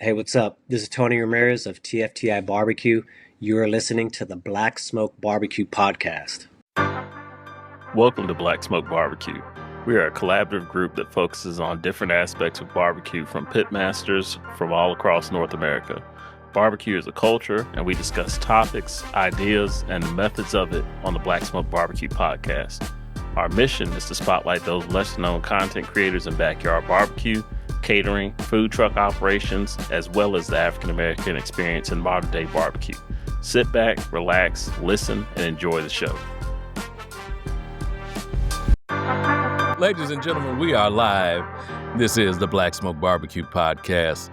Hey, what's up? This is Tony Ramirez of TFTI Barbecue. You are listening to the Black Smoke Barbecue Podcast. Welcome to Black Smoke Barbecue. We are a collaborative group that focuses on different aspects of barbecue from pitmasters from all across North America. Barbecue is a culture, and we discuss topics, ideas, and the methods of it on the Black Smoke Barbecue Podcast. Our mission is to spotlight those lesser-known content creators in backyard barbecue, catering, food truck operations, as well as the African-American experience in modern-day barbecue. Sit back, relax, listen, and enjoy the show. Ladies and gentlemen, we are live. This is the Black Smoke Barbecue Podcast.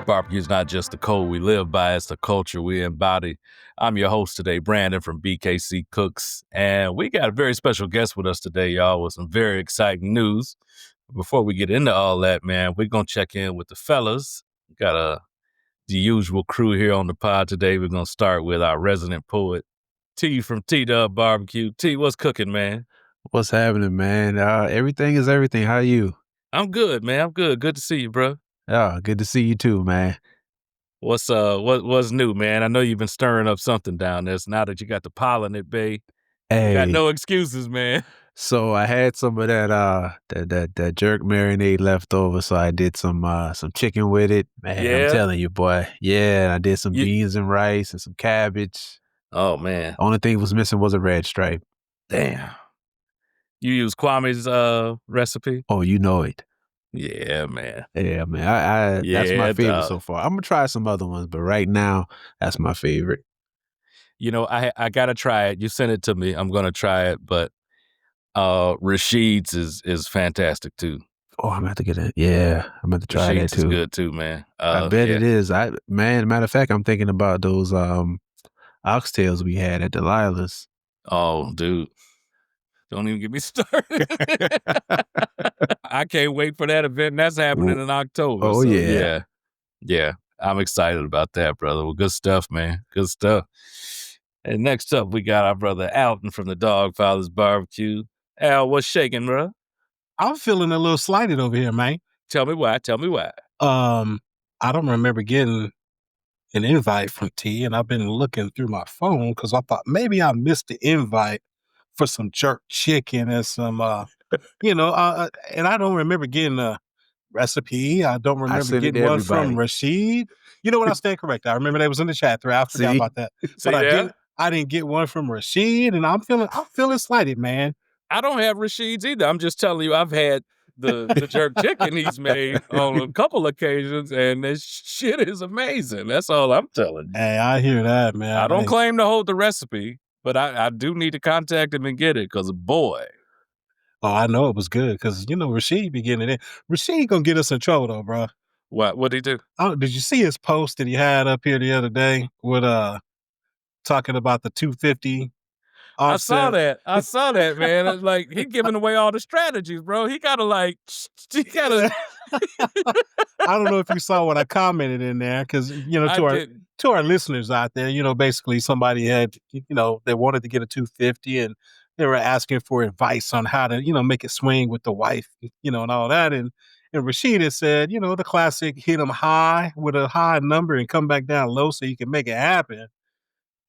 Barbecue is not just the code we live by, it's the culture we embody. I'm your host today, Brandon from BKC Cooks, and we got a very special guest with us today, y'all, with some very exciting news. Before we get into all that, man, we're going to check in with the fellas. We got the usual crew here on the pod today. We're going to start with our resident poet, T from T-Dub Barbecue. T, what's cooking, man? What's happening, man? Everything is everything. How are you? I'm good, man. I'm good. Good to see you, bro. Oh, good to see you too, man. What's new, man? I know you've been stirring up something down there. So now that you got the pollen at bay, Hey, you got no excuses, man. so I had some of that jerk marinade left over, so I did some chicken with it. Man, Yeah? I'm telling you, boy. Yeah, and I did some You- beans and rice and some cabbage. Oh, man. Only thing was missing was a red stripe. Damn. You use Kwame's recipe? Oh, you know it. Yeah, man. Yeah, man. I that's Yeah, my favorite dog. so far. I'm gonna try some other ones, but right now, that's my favorite. You know, I gotta try it. You sent it to me. I'm gonna try it, but Rashid's is fantastic too. Oh, I'm gonna have to get it. Yeah, I'm gonna have to try Rashid's that is too. good too, man. I bet yeah. it is. Matter of fact, I'm thinking about those oxtails we had at Delilah's. Oh, dude. Don't even get me started. I can't wait for that event. That's happening in October. Oh, so, yeah. Yeah. I'm excited about that, brother. Well, good stuff, man. Good stuff. And next up, we got our brother Alton from the Dog Fathers Barbecue. Al, what's shaking, bro? I'm feeling a little slighted over here, man. Tell me why. I don't remember getting an invite from T, and I've been looking through my phone because I thought maybe I missed the invite for some jerk chicken and some, and I don't remember getting a recipe. I don't remember sent it getting to one from everybody. Rashid. You know what? I stand corrected. I remember they was in the chat thread. I forgot See? about that. See But there? I didn't get one from Rashid, and I'm feeling slighted, man. I don't have Rashid's either. I'm just telling you, I've had the jerk chicken he's made on a couple occasions, and this shit is amazing. That's all I'm telling you. Hey, I hear that, man. I don't Hey. claim to hold the recipe, but I do need to contact him and get it, because boy. Oh, I know it was good because Rashid be getting it in. Rashid gonna get us in trouble though, bro. What'd he do? Did you see his post that he had up here the other day with talking about the 250? I saw that, man. It's like, he giving away all the strategies, bro. He gotta I don't know if you saw what I commented in there because to our listeners out there, basically somebody had they wanted to get a 250 and they were asking for advice on how to make it swing with the wife, and all that. And Rashid had said, the classic hit them high with a high number and come back down low so you can make it happen.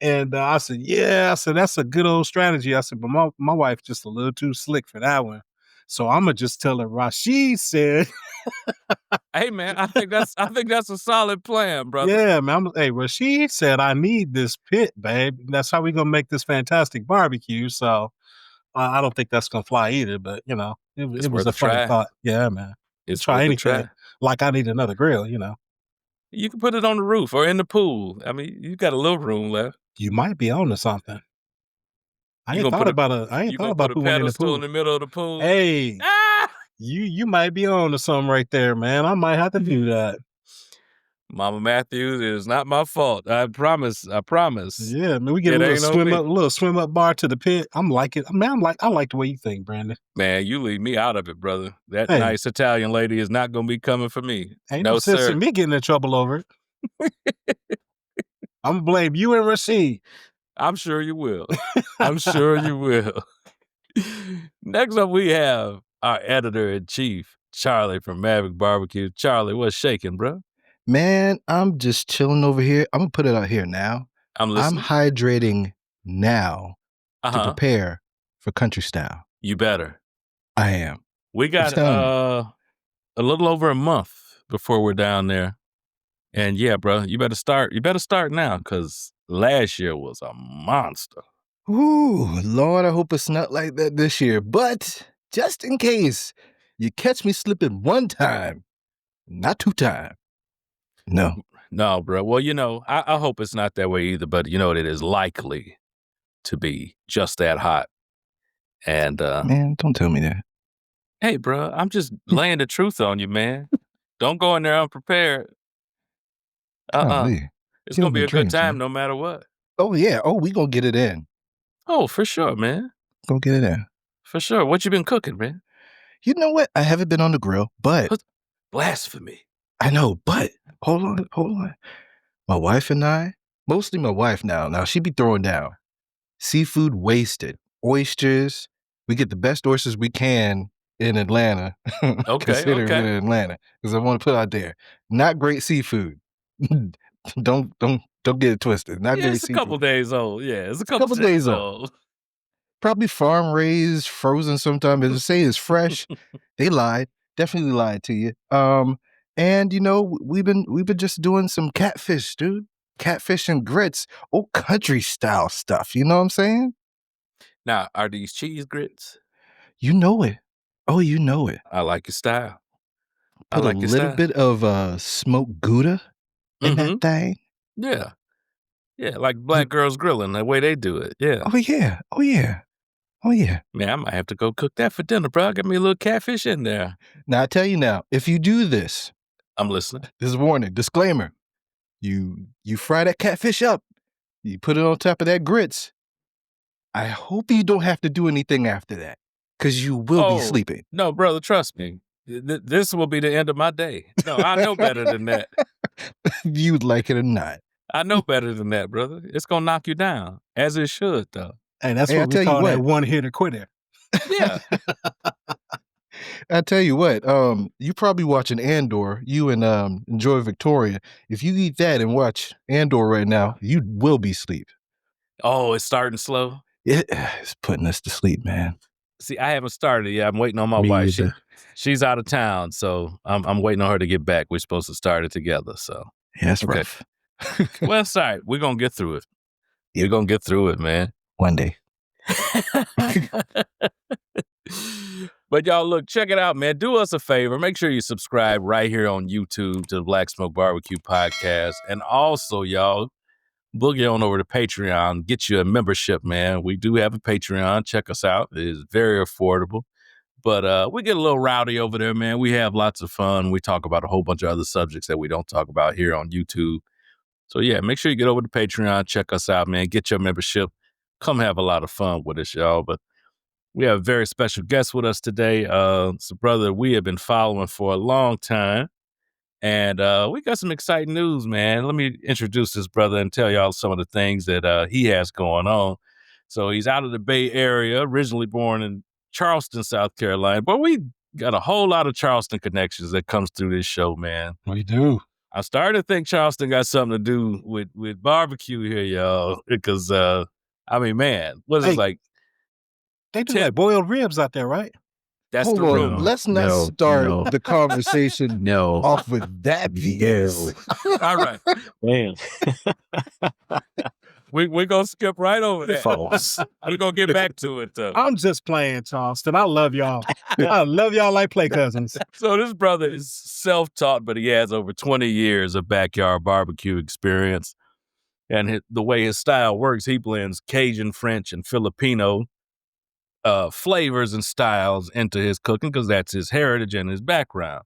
And I said, yeah, that's a good old strategy. I said, but my wife just a little too slick for that one. So I'm gonna just tell her Rashid said, Hey, man, I think that's a solid plan, brother. yeah, man. Hey, Rashid said, I need this pit, babe. That's how we gonna make this fantastic barbecue. So I don't think that's gonna fly either. But it was worth a a try. funny thought. Yeah, man. It's Try worth a anything. try. Like I need another grill. You can put it on the roof or in the pool. I mean, you got a little room left. You might be on to something. I You ain't gonna thought put about a putting one in the pedestal pool. in the middle of the pool. Hey, Ah! you might be on to something right there, man. I might have to do that. Mama Matthews, it is not my fault. I promise. Yeah, man. We get It a ain't on me. little swim up bar to the pit. I'm like it. Man, I like the way you think, Brandon. Man, you leave me out of it, brother. That Hey. nice Italian lady is not gonna be coming for me. Ain't No, no sense sir. in me getting in trouble over it. I'm gonna blame you and Rashid. I'm sure you will. I'm sure you will. Next up, we have our editor-in-chief, Charlie from Maverick Barbecue. Charlie, what's shaking, bro? Man, I'm just chilling over here. I'm gonna put it out here now. I'm listening. I'm hydrating now to prepare for country style. You better. I am. We got a little over a month before we're down there. And yeah, bro, you better start now, because last year was a monster. Ooh, Lord, I hope it's not like that this year. But just in case you catch me slipping one time, not 2 times. No, bro. Well, I hope it's not that way either, but it is likely to be just that hot. And man, don't tell me that. Hey, bro, I'm just laying the truth on you, man. Don't go in there unprepared. It's gonna be a good time, man. No matter what. Oh yeah. Oh, we gonna get it in. Oh, for sure, man. Go get it in. For sure. What you been cooking, man? You know what? I haven't been on the grill, but blasphemy. I know, but hold on. My wife and I, mostly my wife now she be throwing down seafood wasted, oysters. We get the best oysters we can in Atlanta. Okay. In Atlanta, because I want to put out there, not great seafood. don't get it twisted. Not great it's seafood. A couple days old. Yeah, it's a couple days old. Probably farm raised, frozen sometime. If they say it's fresh, they lied. Definitely lied to you. And we've been just doing some catfish, dude. Catfish and grits, country style stuff. You know what I'm saying? Now, are these cheese grits? You know it. Oh, you know it. I like your style. Put a little bit of smoked Gouda in that thing. Yeah. Yeah, like black girls grilling, the way they do it. Yeah. Oh, yeah. Oh, yeah. Oh, yeah. Man, I might have to go cook that for dinner, bro. Get me a little catfish in there. Now, I tell you now, if you do this. I'm listening. This is a warning, disclaimer. You fry that catfish up. You put it on top of that grits. I hope you don't have to do anything after that, because you will be sleeping. No, brother, trust me. This will be the end of my day. No, I know better than that. You'd like it or not. I know better than that, brother. It's going to knock you down, as it should, though. And that's what we call that one-hitter quitter. Yeah. I tell you what, you probably watching Andor, you and Enjoy Victoria. If you eat that and watch Andor right now, you will be asleep. Oh, it's starting slow? It's putting us to sleep, man. See, I haven't started yet. I'm waiting on my wife. She's out of town, so I'm waiting on her to get back. We're supposed to start it together, so. Yeah, that's rough. Well, it's all right. We're going to get through it. We're going to get through it, man. One day. But y'all, look, check it out, man. Do us a favor. Make sure you subscribe right here on YouTube to the Black Smoke Barbecue Podcast. And also, y'all, boogie on over to Patreon. Get you a membership, man. We do have a Patreon. Check us out. It is very affordable. But we get a little rowdy over there, man. We have lots of fun. We talk about a whole bunch of other subjects that we don't talk about here on YouTube. So, yeah, make sure you get over to Patreon. Check us out, man. Get your membership. Come have a lot of fun with us, y'all. But we have a very special guest with us today. It's a brother we have been following for a long time. And we got some exciting news, man. Let me introduce this brother and tell y'all some of the things that he has going on. So he's out of the Bay Area, originally born in Charleston, South Carolina. But we got a whole lot of Charleston connections that comes through this show, man. We do. I started to think Charleston got something to do with barbecue here, y'all. Because, man, what is it like? They do like boiled ribs out there, right? That's the rumor. Let's not start the conversation off with that view. All right. Man. We're going to skip right over that. False. We're going to get back to it, though. I'm just playing, Charleston. I love y'all. I love y'all like play cousins. So this brother is self-taught, but he has over 20 years of backyard barbecue experience. And the way his style works, he blends Cajun, French, and Filipino flavors and styles into his cooking because that's his heritage and his background.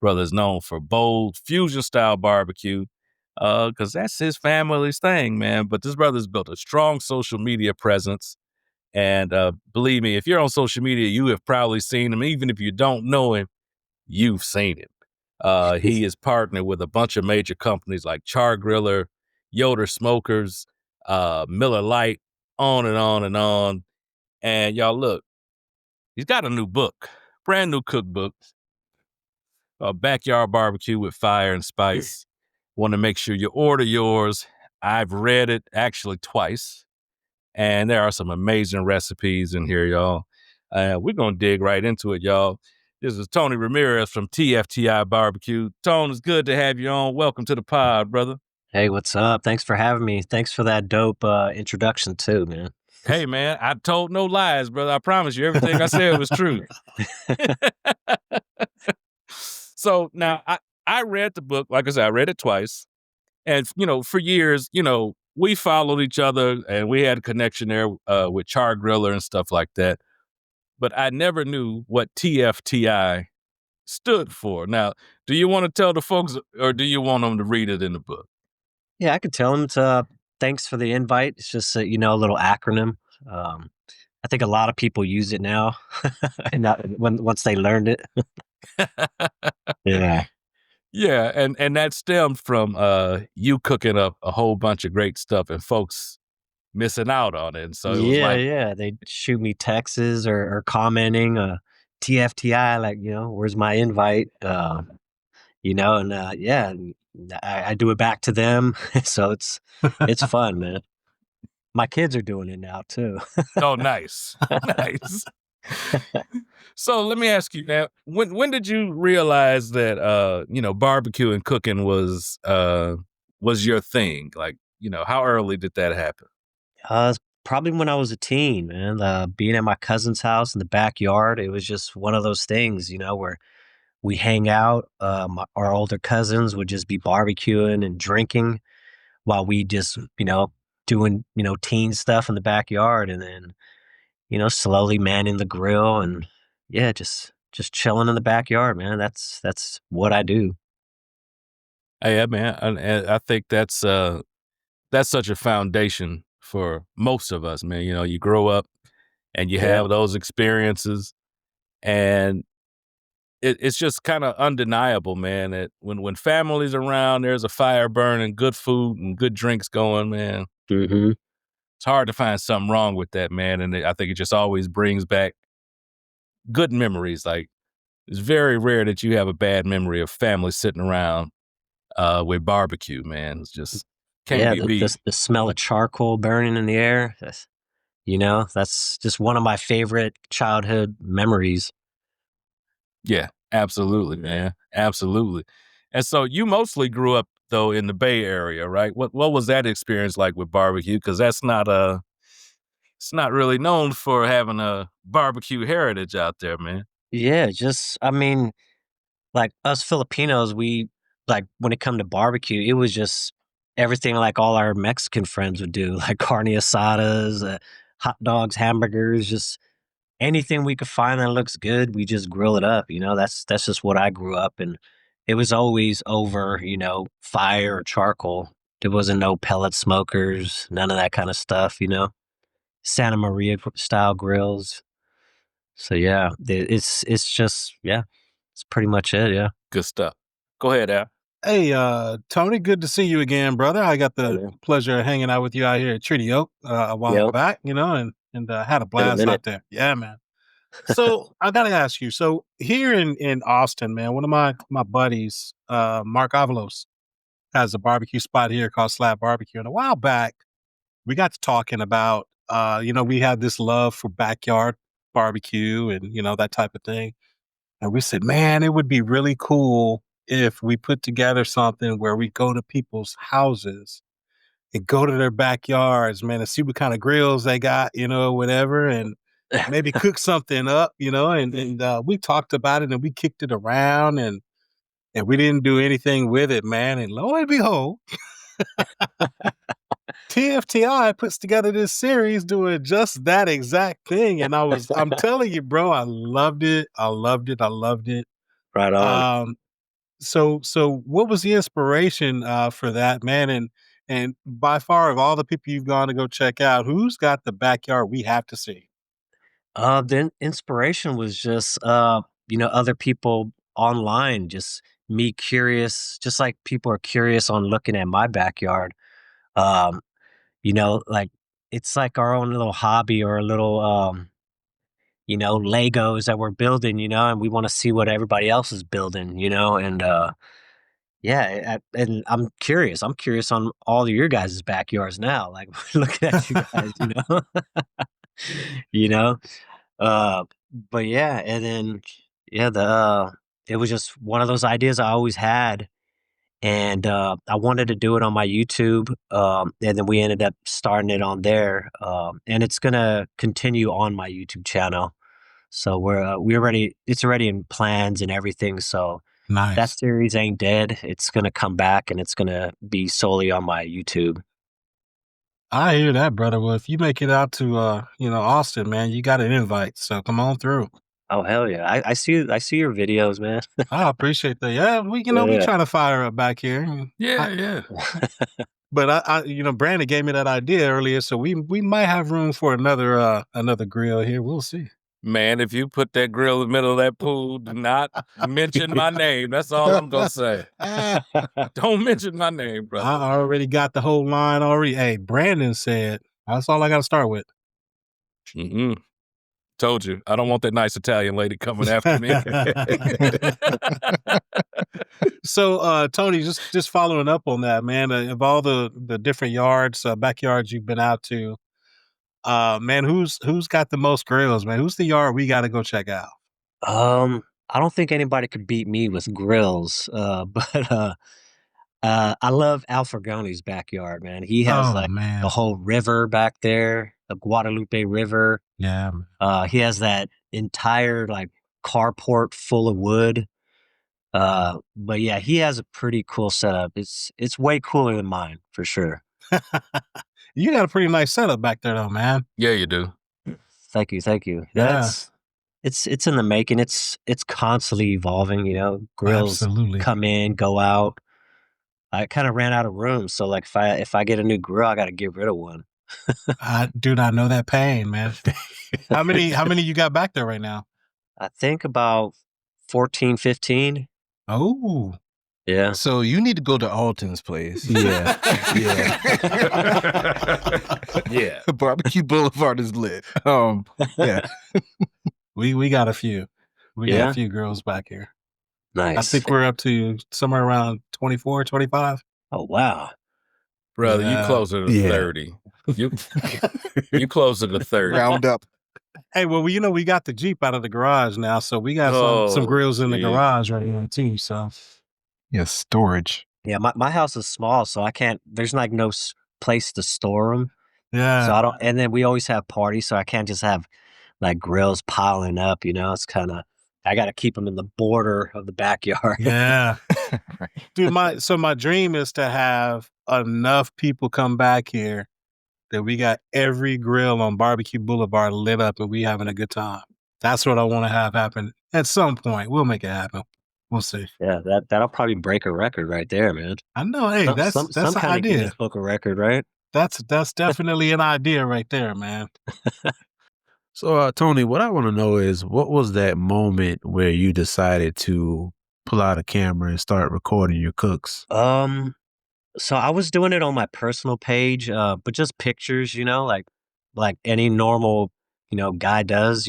Brother's known for bold fusion-style barbecue because that's his family's thing, man. But this brother's built a strong social media presence. And believe me, if you're on social media, you have probably seen him. Even if you don't know him, you've seen him. He is partnered with a bunch of major companies like Char Griller, Yoder Smokers, Miller Lite, on and on and on. And y'all, look, he's got a new book, brand new cookbook, Backyard Barbecue with Fire and Spice. Want to make sure you order yours. I've read it actually twice, and there are some amazing recipes in here, y'all. We're going to dig right into it, y'all. This is Tony Ramirez from TFTI Barbecue. Tone, it's good to have you on. Welcome to the pod, brother. Hey, what's up? Thanks for having me. Thanks for that dope introduction too, man. Hey, man, I told no lies, brother. I promise you everything I said was true. So now I read the book. Like I said, I read it twice. And, for years, we followed each other and we had a connection there with Char Griller and stuff like that. But I never knew what TFTI stood for. Now, do you want to tell the folks or do you want them to read it in the book? Yeah, I could tell them thanks for the invite. It's just, a little acronym. I think a lot of people use it now and once they learned it. Yeah. Yeah, and that stemmed from you cooking up a whole bunch of great stuff and folks missing out on it. And so it was like, Yeah. They shoot me texts or commenting, TFTI, like, where's my invite? And I do it back to them. So it's fun, man. My kids are doing it now too. Oh, nice. Nice. So let me ask you now, when did you realize that barbecue and cooking was your thing? Like, how early did that happen? Probably when I was a teen, man. Being at my cousin's house in the backyard, it was just one of those things, where we hang out. Our older cousins would just be barbecuing and drinking while we just, doing, teen stuff in the backyard, and then, slowly manning the grill and yeah, just chilling in the backyard, man. That's what I do. Yeah, man. And I think that's such a foundation for most of us, man. You grow up and you have those experiences, and it's just kind of undeniable, man, that when family's around, there's a fire burning, good food and good drinks going, man. Mm-hmm. It's hard to find something wrong with that, man. And I think it just always brings back good memories. Like, it's very rare that you have a bad memory of family sitting around with barbecue, man. It's just can't be beat. The smell of charcoal burning in the air. That's just one of my favorite childhood memories. Yeah, absolutely, man. Absolutely. And so you mostly grew up though in the Bay Area, right? What was that experience like with barbecue? Because that's it's not really known for having a barbecue heritage out there, man. Yeah, like us Filipinos, like when it come to barbecue, it was just everything like all our Mexican friends would do, like carne asadas, hot dogs, hamburgers, just anything we could find that looks good, we just grill it up. That's just what I grew up, and it was always over, fire or charcoal. There wasn't no pellet smokers, none of that kind of stuff. Santa Maria style grills. So yeah, it's just it's pretty much it. Yeah. Good stuff. Go ahead, Al. Hey, Tony, good to see you again, brother. I got the pleasure of hanging out with you out here at Treaty Oak a while back, and had a blast out there. Yeah, man. So I gotta ask you. So here in Austin, man, one of my buddies, Mark Avalos, has a barbecue spot here called Slab Barbecue. And a while back, we got to talking about, we had this love for backyard barbecue and that type of thing. And we said, man, it would be really cool if we put together something where we go to people's houses and go to their backyards, man, and see what kind of grills they got, whatever, and maybe cook something up, and we talked about it and we kicked it around and we didn't do anything with it, man. And lo and behold, TFTI puts together this series doing just that exact thing. And I'm telling you, bro, I loved it. I loved it. I loved it. Right on. So what was the inspiration for that, man? And by far of all the people you've gone to go check out, who's got the backyard we have to see? The inspiration was just other people online, just me curious, just like people are curious on looking at my backyard. Um, like it's like our own little hobby or a little Legos that we're building, and we want to see what everybody else is building, and Yeah, and I'm curious. I'm curious on all of your guys' backyards now. Like looking at you guys, you know, you know. Uh, but yeah, and then yeah, it was just one of those ideas I always had, and I wanted to do it on my YouTube, and then we ended up starting it on there, and it's gonna continue on my YouTube channel. So we already it's already in plans and everything. So that Nice. series ain't dead. It's gonna come back, and it's gonna be solely on my YouTube. I hear that, brother. Well, if you make it out to Austin, man, you got an invite. So come on through. Oh hell yeah! I see your videos, man. I appreciate that. Yeah, we Yeah. trying to fire up back here. Yeah, I, yeah. but Brandon gave me that idea earlier, so we might have room for another grill here. We'll see. Man, if you put that grill in the middle of that pool, do not mention my name. That's all I'm gonna say. Don't mention my name, brother. I already got the whole line already. Hey, Brandon said that's all I got to start with. Mm-hmm. Told you, I don't want that nice Italian lady coming after me. So, Tony, just following up on that, man. Of all the different backyards you've been out to, man, who's got the most grills, man? Who's the yard we got to go check out? I don't think anybody could beat me with grills. But I love Alfregone's backyard, man. He has Oh like the man, whole river back there, the Guadalupe River. yeah, man. He has that entire like carport full of wood. But yeah, he has a pretty cool setup. It's way cooler than mine for sure. You got a pretty nice setup back there, though, man. Yeah, you do. Thank you, thank you. Yeah. It's in the making. It's constantly evolving. You know, grills Absolutely. come in, go out. I kind of ran out of room, so like if I get a new grill, I got to get rid of one. I do not know that pain, man. How many you got back there right now? I think about 14, 15. Oh, Yeah. So you need to go to Alton's place. Yeah. Yeah. Barbecue Boulevard is lit. Yeah. we got a few. We got Yeah? a few girls back here. I Nice. think we're up to somewhere around 24, 25. Oh wow. Brother, you Yeah. closer to Yeah. 30. You closer to 30. Round up. Hey, well, we got the Jeep out of the garage now, so we got some Oh, grills in the gee. garage right now too. So Yeah, storage. Yeah, my house is small, so I can't. There's like no place to store them. yeah, So I don't. And then we always have parties, so I can't just have like grills piling up. You know, it's kind of. I got to keep them in the border of the backyard. yeah. Right. Dude, my dream is to have enough people come back here that we got every grill on Barbecue Boulevard lit up and we having a good time. That's what I want to have happen at some point. We'll make it happen. We'll see. Yeah, that'll probably break a record right there, man. I know. Hey, that's some an kind of idea. Guinness Book of Record, right? That's definitely an idea right there, man. So, Tony, what I want to know is what was that moment where you decided to pull out a camera and start recording your cooks? So I was doing it on my personal page, but just pictures, you know, like any normal, guy does,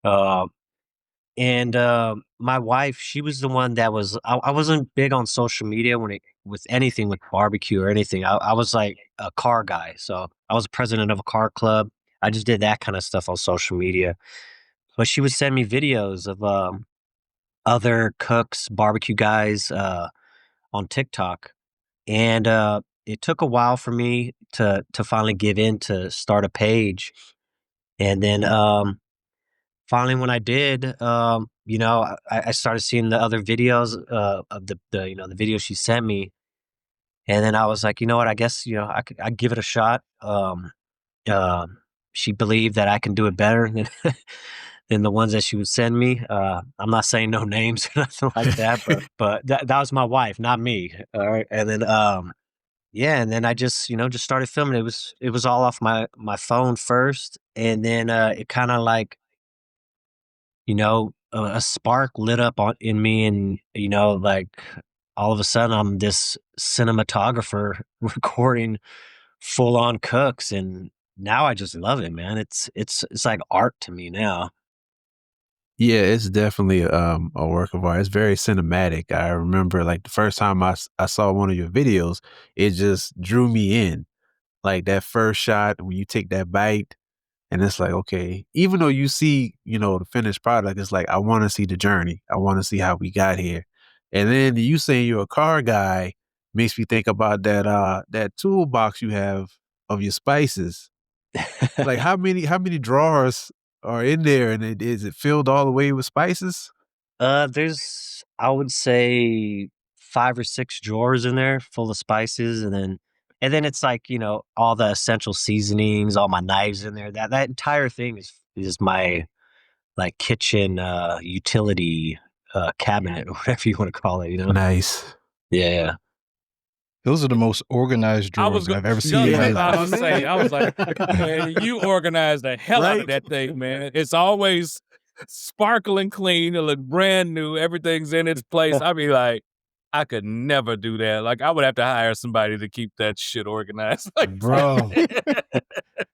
Uh, and my wife, she was the one that was. I wasn't big on social media with anything with barbecue or anything. I was like a car guy, so I was president of a car club. I just did that kind of stuff on social media. But she would send me videos of other cooks, barbecue guys on TikTok, and it took a while for me to finally give in to start a page, and then finally when I did, I started seeing the other videos of the video she sent me, and then I was like, you know what, I guess I'd give it a shot. She believed that I can do it better than than the ones that she would send me. I'm not saying no names or nothing like that, but that was my wife, not me. All right, and then yeah, and then I just started filming. It was all off my phone first, and then it kind of like a spark lit up in me, and like all of a sudden I'm this cinematographer recording full on cooks, and now I just love it, man. It's like art to me now. Yeah, it's definitely a work of art. It's very cinematic. I remember like the first time I saw one of your videos, it just drew me in. Like that first shot when you take that bite, and it's like, okay, even though you see, the finished product, it's like I want to see the journey. I want to see how we got here. And then you saying you're a car guy makes me think about that toolbox you have of your spices. Like how many drawers are in there, and is it filled all the way with spices? There's, I would say, 5 or 6 drawers in there full of spices, and then it's like, all the essential seasonings, all my knives in there. That entire thing is my, like, kitchen, utility, cabinet or whatever you wanna call it, you know? Nice. Yeah. Those are the most organized I was drawers go- I've ever seen no, in yeah, my that's what I life. was gonna say. I was like, man, you organize the hell out of Right? that thing, man. It's always sparkling clean, it look brand new, everything's in its place. I'd be like, I could never do that. Like, I would have to hire somebody to keep that shit organized like Bro, that. I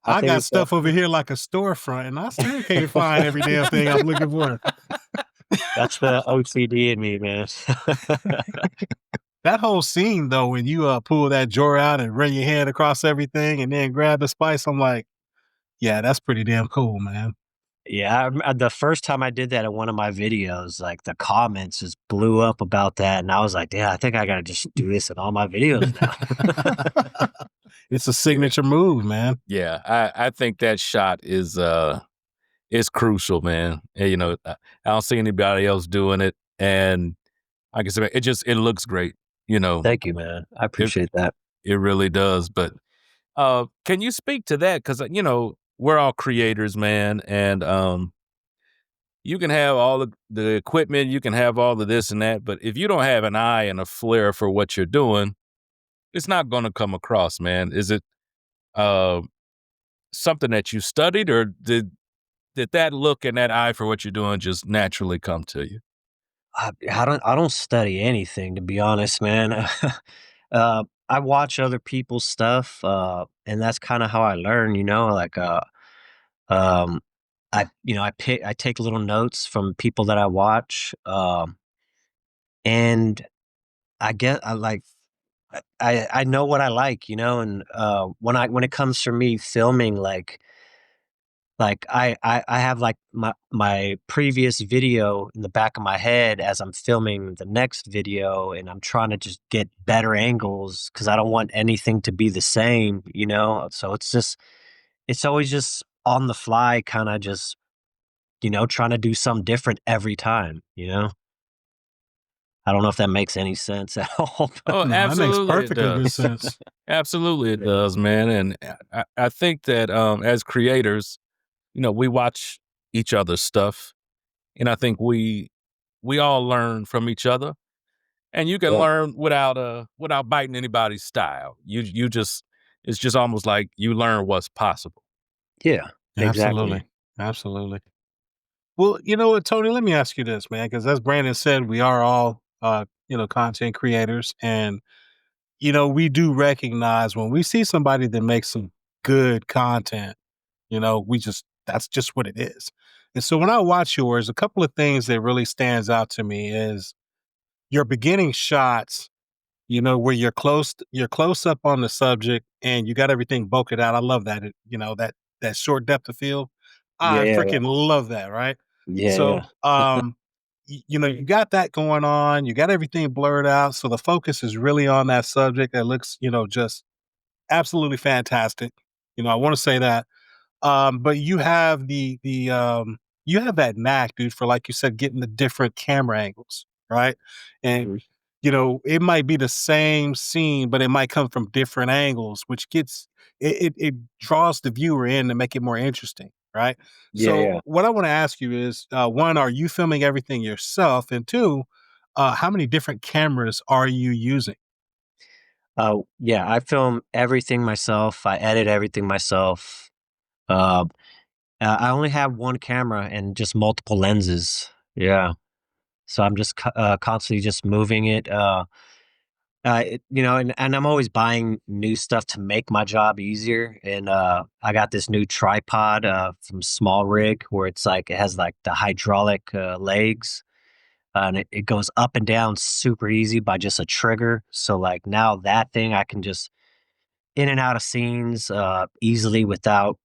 I think got it's a stuff over here like a storefront, and I still can't find every damn thing I'm looking for. that's the OCD in me, man. That whole scene though, when you pull that drawer out and run your hand across everything and then grab the spice, I'm like, yeah, that's pretty damn cool, man. Yeah, the first time I did that in one of my videos, like, the comments just blew up about that, and I was like, "Yeah, I think I gotta just do this in all my videos now." It's a signature move, man. Yeah, I think that shot is crucial, man. And, I don't see anybody else doing it, and like I said, it looks great. You know, Thank you, man. I it appreciate that. it really does. But can you speak to that? Because we're all creators, man, and you can have all of the equipment, you can have all of this and that, but if you don't have an eye and a flair for what you're doing, it's not going to come across, man. Is it uh, something that you studied, or did that look and that eye for what you're doing just naturally come to you? I don't study anything, to be honest, man. I watch other people's stuff, and that's kinda how I learn, like, um, I take little notes from people that I watch, and I get I like I know what I like, and, when it comes for me filming, like, I have, like, my previous video in the back of my head as I'm filming the next video, and I'm trying to just get better angles because I don't want anything to be the same, So it's always just on the fly, kinda just, trying to do something different every time, you know? I don't know if that makes any sense at all, but Oh, No, that makes absolutely it perfectly good does. sense. Absolutely it does, man. And I think that as creators, we watch each other's stuff, and I think we all learn from each other, and you can yeah. learn without biting anybody's style. You just it's just almost like you learn what's possible. Yeah, exactly. Absolutely. Absolutely. Well, you know what, Tony, let me ask you this, man, because as Brandon said, we are all, content creators. And, we do recognize when we see somebody that makes some good content, that's just what it is. And so when I watch yours, a couple of things that really stands out to me is your beginning shots, where you're close up on the subject and you got everything bulked out. I love that. That short depth of field. Yeah, I yeah, yeah. freaking love that, right? Yeah, So, yeah. you got that going on, you got everything blurred out, so the focus is really on that subject that looks, just absolutely fantastic. I want to say that. But you have that knack, dude, for like you said, getting the different camera angles, right? And Mhm. it might be the same scene, but it might come from different angles, which it draws the viewer in to make it more interesting, right? Yeah, So yeah. what I want to ask you is, one, are you filming everything yourself? And two, how many different cameras are you using? Yeah, I film everything myself, I edit everything myself. Uh, I only have 1 camera and just multiple lenses. Yeah. So I'm just constantly just moving it. And I'm always buying new stuff to make my job easier. And I got this new tripod from Small Rig where it's like it has like the hydraulic legs, and it goes up and down super easy by just a trigger. So like now that thing I can just in and out of scenes easily without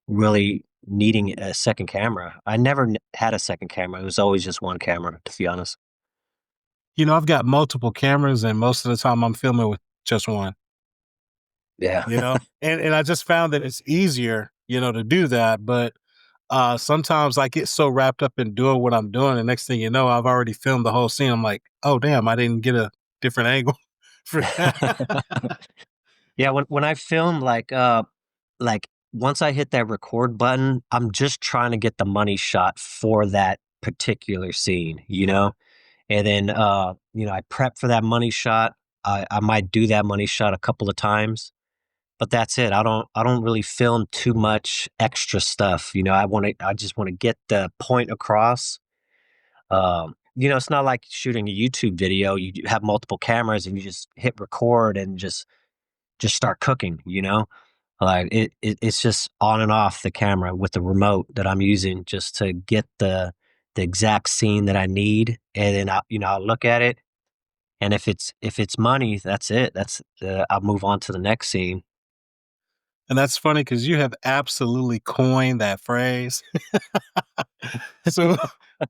really needing a second camera. I never had a second camera. It was always just one camera, to be honest. I've got multiple cameras, and most of the time I'm filming with just one. Yeah. And I just found that it's easier, to do that. But sometimes I get so wrapped up in doing what I'm doing, and next thing you know, I've already filmed the whole scene. I'm like, oh damn, I didn't get a different angle for that. Yeah, when I film like once I hit that record button, I'm just trying to get the money shot for that particular scene. And then I prep for that money shot. I might do that money shot a couple of times, but that's it. I don't really film too much extra stuff. I just want to get the point across. It's not like shooting a YouTube video. You have multiple cameras and you just hit record and just start cooking. Like it's just on and off the camera with the remote that I'm using just to get the exact scene that I need, and then I'll look at it, and if it's money, that's it. I'll move on to the next scene. And that's funny because you have absolutely coined that phrase. So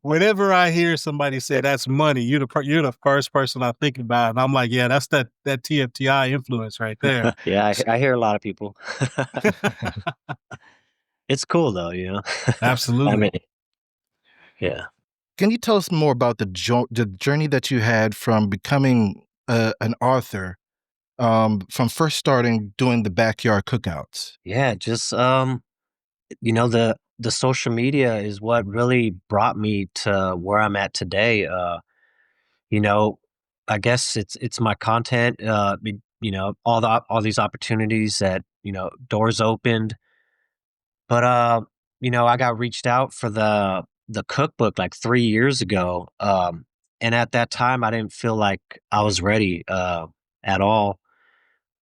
whenever I hear somebody say that's money, you're the first person I think about, and I'm like, yeah, that's that TFTI influence right there. Yeah, I hear a lot of people. It's cool though. Absolutely. I mean, yeah. Can you tell us more about the journey that you had from becoming an author, from first starting doing the backyard cookouts? Yeah, just the social media is what really brought me to where I'm at today. You know, I guess it's my content, all these opportunities that, doors opened. But I got reached out for the cookbook like 3 years ago. And at that time I didn't feel like I was ready at all.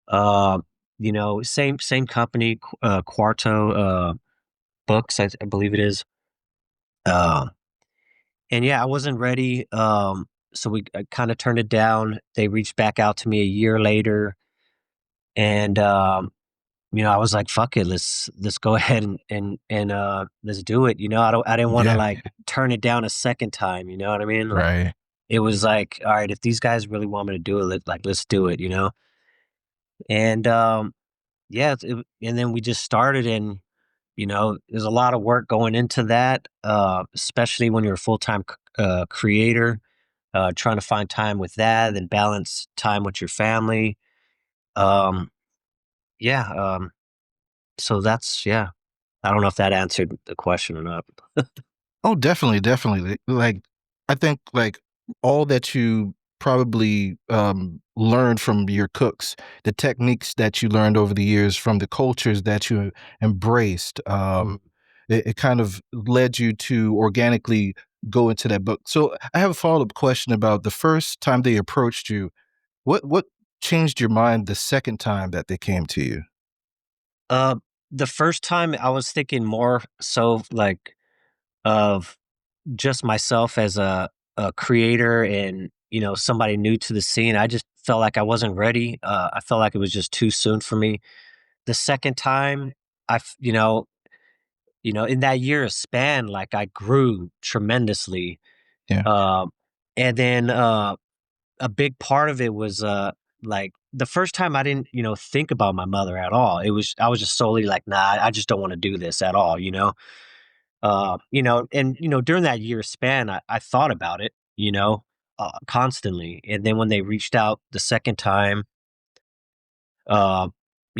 Uh, same company, Quarto Books, I believe it is. Uh, and yeah, I wasn't ready. So we kind of turned it down. They reached back out to me a year later, and I was like, "Fuck it, let's go ahead and let's do it." I didn't want to Yeah. like turn it down a second time. You know what I mean? Like, Right. it was like, all right, if these guys really want me to do it, let's do it. And yeah, and then we just started, and there's a lot of work going into that, especially when you're a full-time creator, trying to find time with that and balance time with your family. Um, yeah. So yeah. I don't know if that answered the question or not. Oh, definitely, definitely. Like, I think like all that you probably learned from your cooks, the techniques that you learned over the years from the cultures that you embraced, it kind of led you to organically go into that book. So I have a follow-up question about the first time they approached you. What changed your mind the second time that they came to you? Uh, the first time I was thinking more so like of just myself as a creator and, somebody new to the scene. I just felt like I wasn't ready. I felt like it was just too soon for me. The second time, I, f- in that year of span, like I grew tremendously. Yeah. Um, and then a big part of it was like the first time I didn't, think about my mother at all. I was just solely like, nah, I just don't want to do this at all. And during that year span, I thought about it, constantly. And then when they reached out the second time, uh,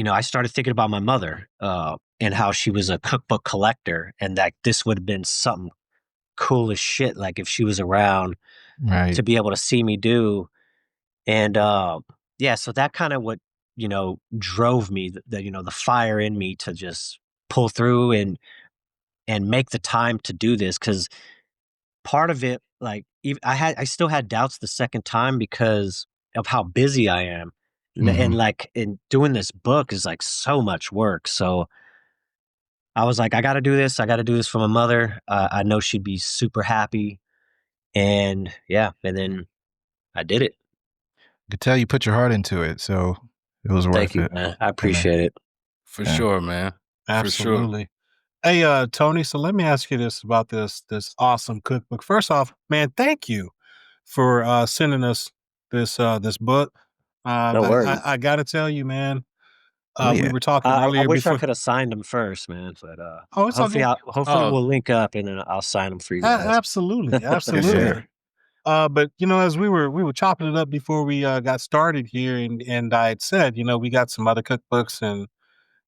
I started thinking about my mother, and how she was a cookbook collector, and that this would have been something cool as shit, like if she was around Right. to be able to see me do. And yeah, so that kind of what drove me, the fire in me to just pull through and make the time to do this, because part of it, like, I still had doubts the second time because of how busy I am. And like in doing this book is like so much work. So I was like, I got to do this. I got to do this for my mother. I know she'd be super happy. And yeah, and then I did it. I could tell you put your heart into it, so it was Thank worth you, it. man. I appreciate it. For sure, man. Absolutely. Hey, Tony, so let me ask you this about this awesome cookbook. First off, man, thank you for sending us this book. No worries. I got to tell you, man, Oh, we yeah. were talking I earlier wish I before. could have signed them first, man. But Oh, it's all hopefully, good. hopefully we'll link up and then I'll sign them for you guys. Absolutely, For absolutely. sure. But you know, as we were chopping it up before we got started here, and I had said, you know, we got some other cookbooks, and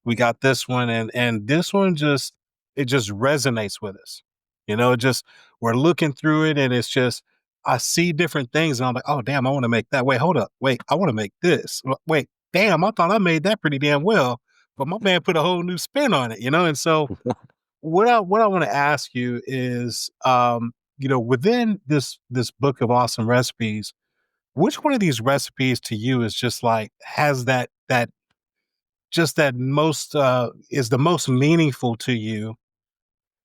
we got this one, and this one just it just resonates with us. You know, it just we're looking through it, and it's just I see different things, and I'm like, oh damn, I want to make that. Wait, hold up, wait, I want to make this. Wait, damn, I thought I made that pretty damn well, but my man put a whole new spin on it. You know, and so what I want to ask you is, you know, within this book of awesome recipes, which one of these recipes to you is just like has that just that most is the most meaningful to you,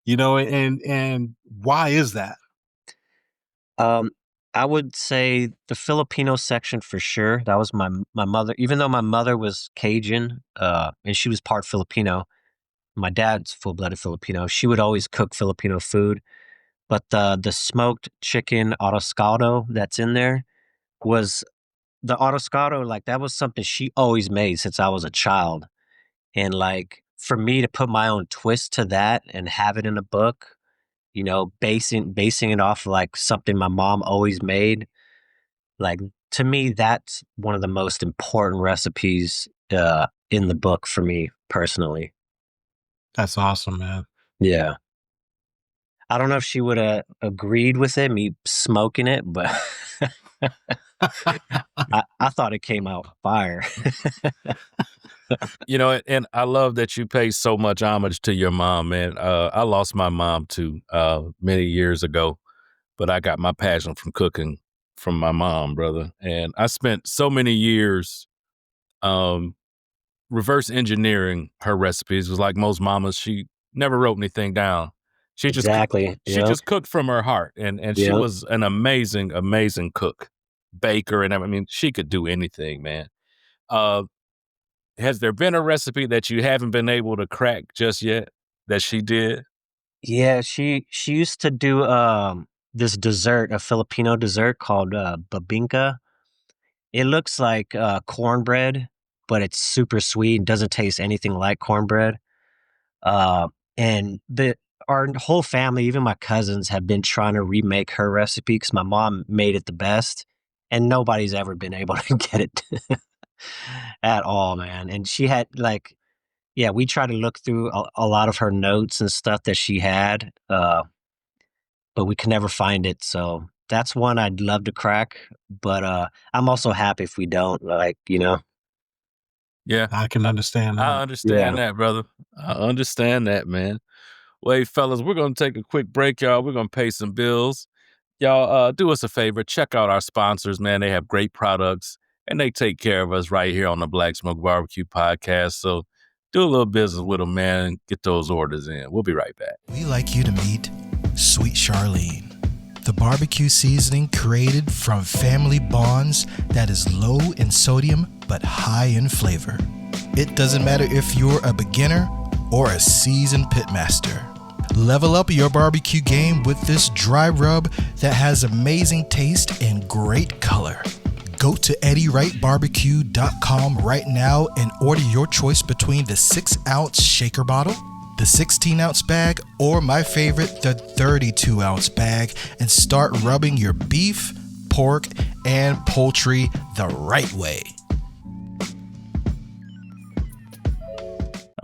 you know, and why is that? Um, I would say the Filipino section for sure. That was my mother. Even though my mother was Cajun, and she was part Filipino, my dad's full-blooded Filipino. She would always cook Filipino food, but the smoked chicken arroscado that's in there was the arroscado. Like that was something she always made since I was a child, and like for me to put my own twist to that and have it in a book, you know, basing it off of like something my mom always made. Like to me, that's one of the most important recipes in the book for me personally. That's awesome, man. Yeah. I don't know if she would have agreed with it, me smoking it, but I thought it came out fire. You know, and I love that you pay so much homage to your mom, man. I lost my mom too many years ago, but I got my passion from cooking from my mom, brother. And I spent so many years reverse engineering her recipes. It was like most mamas, she never wrote anything down. Exactly. She just cooked from her heart, and she Yep. was an amazing cook, baker, and I mean she could do anything, man. Has there been a recipe that you haven't been able to crack just yet that she did? Yeah, she used to do this dessert, a Filipino dessert called babinka. It looks like cornbread, but it's super sweet and doesn't taste anything like cornbread. Uh, and our whole family, even my cousins, have been trying to remake her recipe because my mom made it the best, and nobody's ever been able to get it at all, man. And she had like, yeah, we tried to look through a lot of her notes and stuff that she had, but we could never find it. So that's one I'd love to crack, but I'm also happy if we don't. Like, you know. Yeah, I can understand that. I understand that, brother. I understand that, man. Well, hey, fellas, we're going to take a quick break, y'all. We're going to pay some bills. Y'all, do us a favor. Check out our sponsors, man. They have great products, and they take care of us right here on the Black Smoke Barbecue podcast. So do a little business with them, man, and get those orders in. We'll be right back. We like you to meet Sweet Charlene, the barbecue seasoning created from family bonds that is low in sodium but high in flavor. It doesn't matter if you're a beginner or a seasoned pitmaster. Level up your barbecue game with this dry rub that has amazing taste and great color. Go to eddywrightbarbecue.com right now and order your choice between the 6-ounce shaker bottle, the 16-ounce bag, or my favorite, the 32-ounce bag, and start rubbing your beef, pork, and poultry the right way.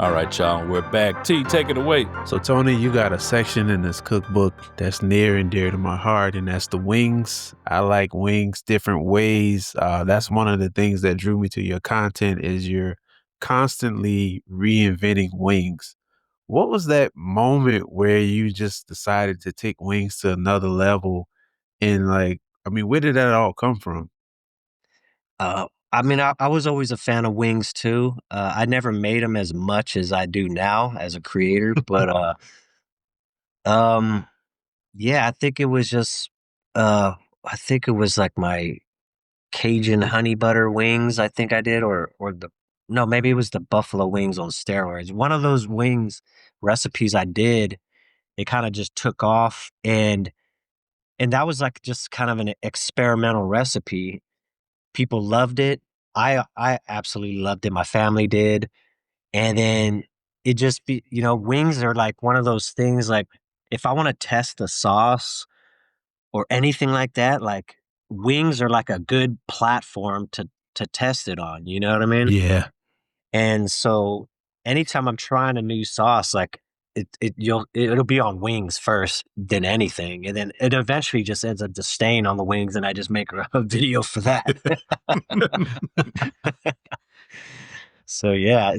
All right, y'all, we're back. T, take it away. So, Tony, you got a section in this cookbook that's near and dear to my heart, and that's the wings. I like wings different ways. That's one of the things that drew me to your content is you're constantly reinventing wings. What was that moment where you just decided to take wings to another level? And like, I mean, where did that all come from? I mean, I was always a fan of wings too. I never made them as much as I do now as a creator, but um, yeah, I think it was just I think it was like my Cajun honey butter wings. I think I did, or the no, maybe it was the buffalo wings on steroids. One of those wings recipes I did, it kind of just took off, and that was like just kind of an experimental recipe. People loved it. I absolutely loved it. My family did. And then it just wings are like one of those things like if I want to test the sauce or anything like that, like wings are like a good platform to test it on, you know what I mean? Yeah. And so anytime I'm trying a new sauce, like it'll be on wings first than anything. And then it eventually just ends up just staying on the wings and I just make a video for that. So yeah,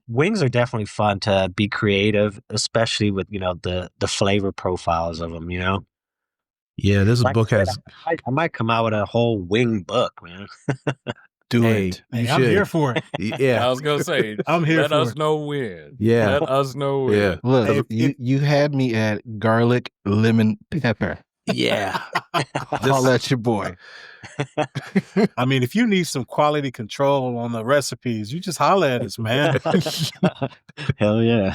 wings are definitely fun to be creative, especially with, the flavor profiles of them, Yeah, this Like I book said, has. I might come out with a whole wing book, man. Do Hey, it. you Hey, should. I'm here for it. Yeah. I was gonna say, I'm here let for us it. know when. Yeah. Let us know when. Yeah. Look, If- you had me at garlic, lemon, pepper. Yeah. Holla at your boy. I mean, if you need some quality control on the recipes, you just holler at us, man. Hell yeah.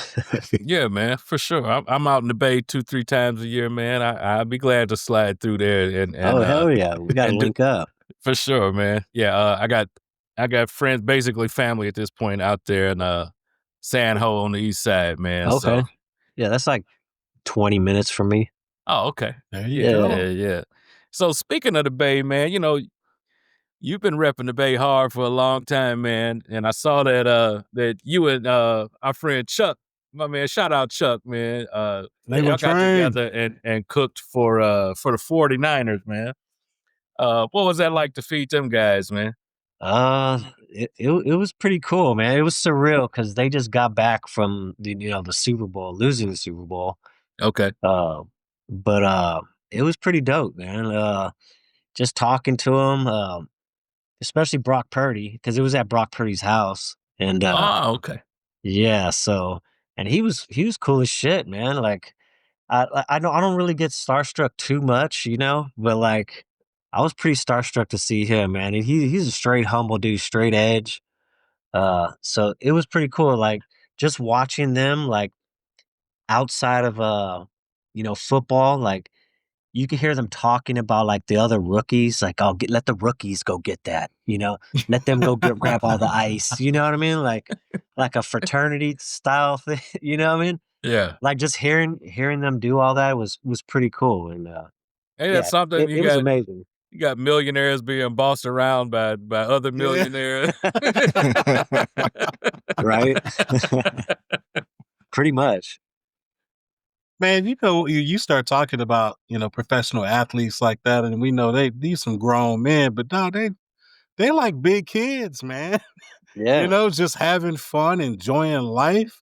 Yeah, man, for sure. I'm out in the Bay 2-3 times a year, man. I'd be glad to slide through there and Oh, hell yeah. We got to and do- link up. for sure, man. Yeah, I got friends, basically family at this point out there in San Ho on the east side, man. Okay. So, Yeah, that's like 20 minutes from me. oh, okay. There you Yeah. go. Yeah. So speaking of the Bay, man, you've been repping the Bay hard for a long time, man. And I saw that you and our friend Chuck, my man, shout out Chuck, man. They Y'all gonna got train. together and cooked for the 49ers, man. What was that like to feed them guys, man? It was pretty cool, man. It was surreal because they just got back from the Super Bowl, losing the Super Bowl. Okay. But it was pretty dope, man. Just talking to them, especially Brock Purdy, because it was at Brock Purdy's house, and Okay. yeah, so and he was cool as shit, man. Like I don't really get starstruck too much, but like I was pretty starstruck to see him, man. And he's a straight humble dude, straight edge. So it was pretty cool, like just watching them, like outside of football, like you could hear them talking about like the other rookies, like let the rookies go get that, let them go grab all the ice, you know what I mean, like a fraternity style thing, you know what I mean. Yeah. Like just hearing them do all that was pretty cool, and Hey, yeah, that's something it was amazing. you got millionaires being bossed around by other millionaires. Right. Pretty much. Man, you start talking about, professional athletes like that, and we know these some grown men, but no, they like big kids, man. Yeah. Just having fun, enjoying life,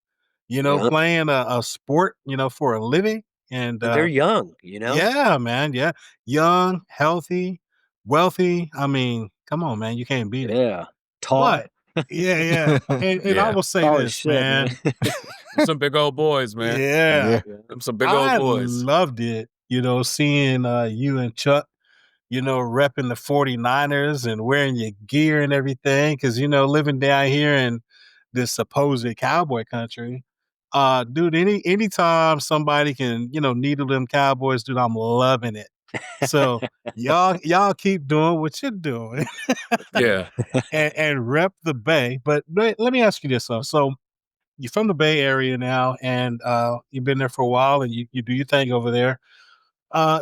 Yeah. playing a sport, for a living. And And they're young, yeah, man, yeah. Young, healthy, wealthy. I mean, come on, man, you can't beat it. Yeah. Tall. But yeah. And I Yeah. will say Tall as this, shit, man. Some big old boys, man. Yeah. Them some big old I boys. loved it, seeing you and Chuck, repping the 49ers and wearing your gear and everything. Cause, living down here in this supposed cowboy country, dude, anytime somebody can, needle them Cowboys, dude, I'm loving it. So y'all keep doing what you're doing Yeah. and rep the Bay. But let me ask you this though. So you're from the Bay Area now, and you've been there for a while, and you do your thing over there.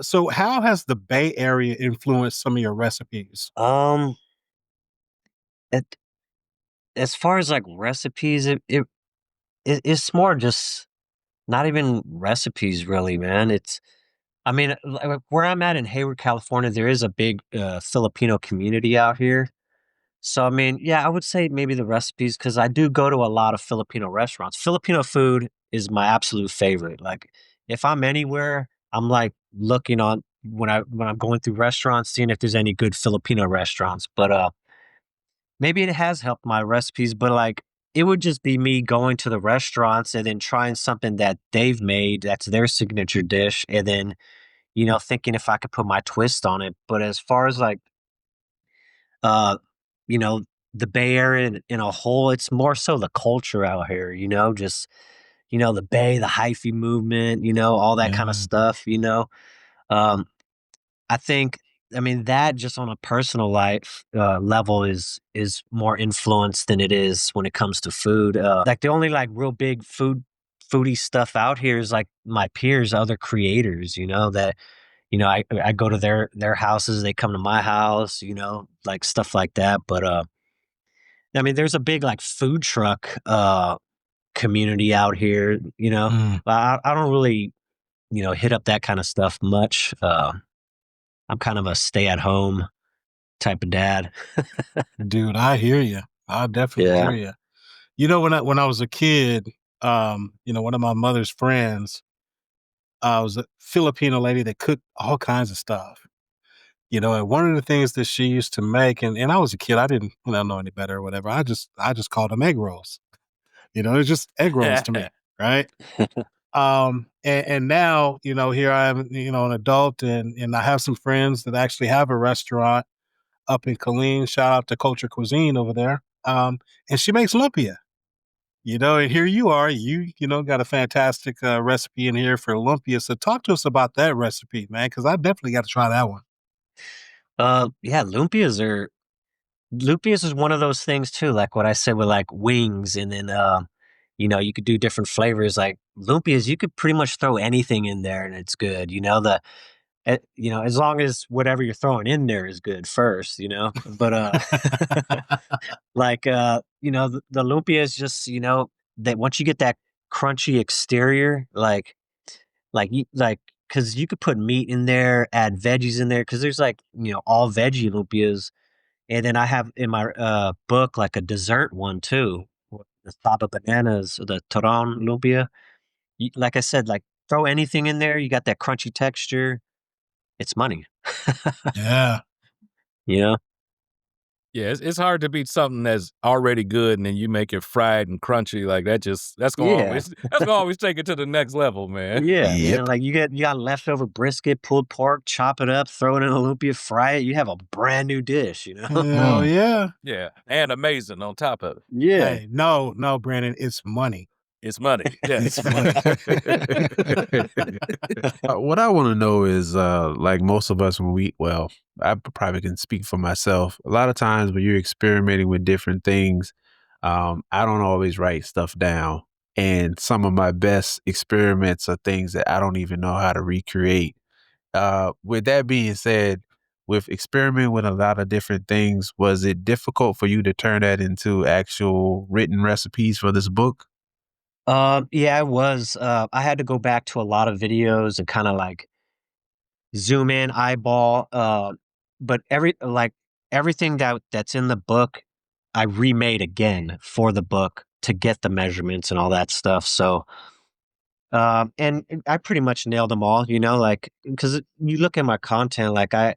So how has the Bay Area influenced some of your recipes? It, as far as like recipes, it's more just not even recipes really, man. I mean, like where I'm at in Hayward, California, there is a big Filipino community out here. So, I mean, yeah, I would say maybe the recipes because I do go to a lot of Filipino restaurants. Filipino food is my absolute favorite. Like, if I'm anywhere, I'm like looking on, when I'm going through restaurants, seeing if there's any good Filipino restaurants. But maybe it has helped my recipes, but like it would just be me going to the restaurants and then trying something that they've made that's their signature dish, and then thinking if I could put my twist on it. But as far as like uh, you know, the Bay Area in a whole, it's more so the culture out here. Just the Bay, the hyphy movement, all that kind of Yeah. stuff. Um, I think, I mean, that just on a personal life level is more influenced than it is when it comes to food. Like the only like real big foodie stuff out here is like my peers, other creators. That I go to their houses, they come to my house. Like stuff like that. But I mean, there's a big like food truck community out here. Mm. I don't really hit up that kind of stuff much. I'm kind of a stay at home type of dad. Dude, I hear you. I definitely Yeah. hear you. When I was a kid, one of my mother's friends was a Filipino lady that cooked all kinds of stuff. And one of the things that she used to make, and I was a kid, I didn't know any better or whatever. I just called them egg rolls. It's just egg rolls to me, right? And now, here I am, an adult, and I have some friends that actually have a restaurant up in Killeen. Shout out to Culture Cuisine over there. And she makes lumpia. And here you are, got a fantastic recipe in here for lumpia. So talk to us about that recipe, man, because I definitely got to try that one. Yeah, lumpias is one of those things too, like what I said with like wings, and then you could do different flavors. Like lumpias, you could pretty much throw anything in there and it's good. As long as whatever you're throwing in there is good first. But like the lumpia is just that once you get that crunchy exterior, like because you could put meat in there, add veggies in there, because there's like all veggie lumpias. And then I have in my book like a dessert one too, the fava bananas, the turon lumpia. Like I said, like throw anything in there, you got that crunchy texture. It's money. Yeah. Yeah. Yeah, it's hard to beat something that's already good and then you make it fried and crunchy like that. That's gonna Yeah. always take it to the next level, man. Yeah, Yep. man. Like you got leftover brisket, pulled pork, chop it up, throw it in a lumpia, fry it. You have a brand new dish. Hell yeah. Yeah, and amazing on top of it. Yeah. Hey, no, Brandon, it's money. It's money. Yeah, It's money. What I want to know is, like most of us, I probably can speak for myself. A lot of times when you're experimenting with different things, I don't always write stuff down. And some of my best experiments are things that I don't even know how to recreate. With that being said, with experimenting with a lot of different things, was it difficult for you to turn that into actual written recipes for this book? Yeah, it was. I had to go back to a lot of videos and kind of like zoom in, eyeball. But everything that's in the book, I remade again for the book to get the measurements and all that stuff. So, and I pretty much nailed them all. Like because you look at my content, like I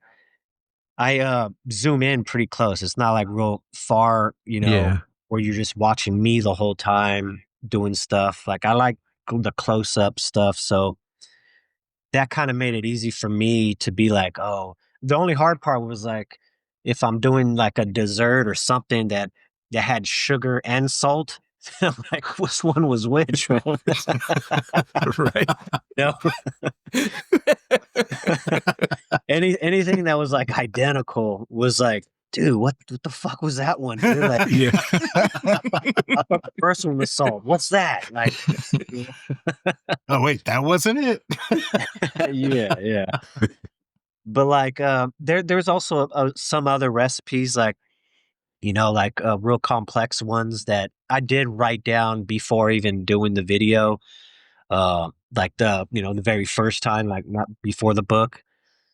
zoom in pretty close. It's not like real far, Yeah. where you're just watching me the whole time doing stuff. Like I like the close up stuff. So that kind of made it easy for me to be like, oh, the only hard part was like if I'm doing like a dessert or something that had sugar and salt, like which one was which, man? Right. No. Anything that was like identical was like, dude, what the fuck was that one, dude? Like, Yeah. I thought the first one was salt. What's that? Like, Oh, wait, that wasn't it? yeah. But like, there's also some other recipes, like like real complex ones that I did write down before even doing the video. Like the very first time, like not before the book.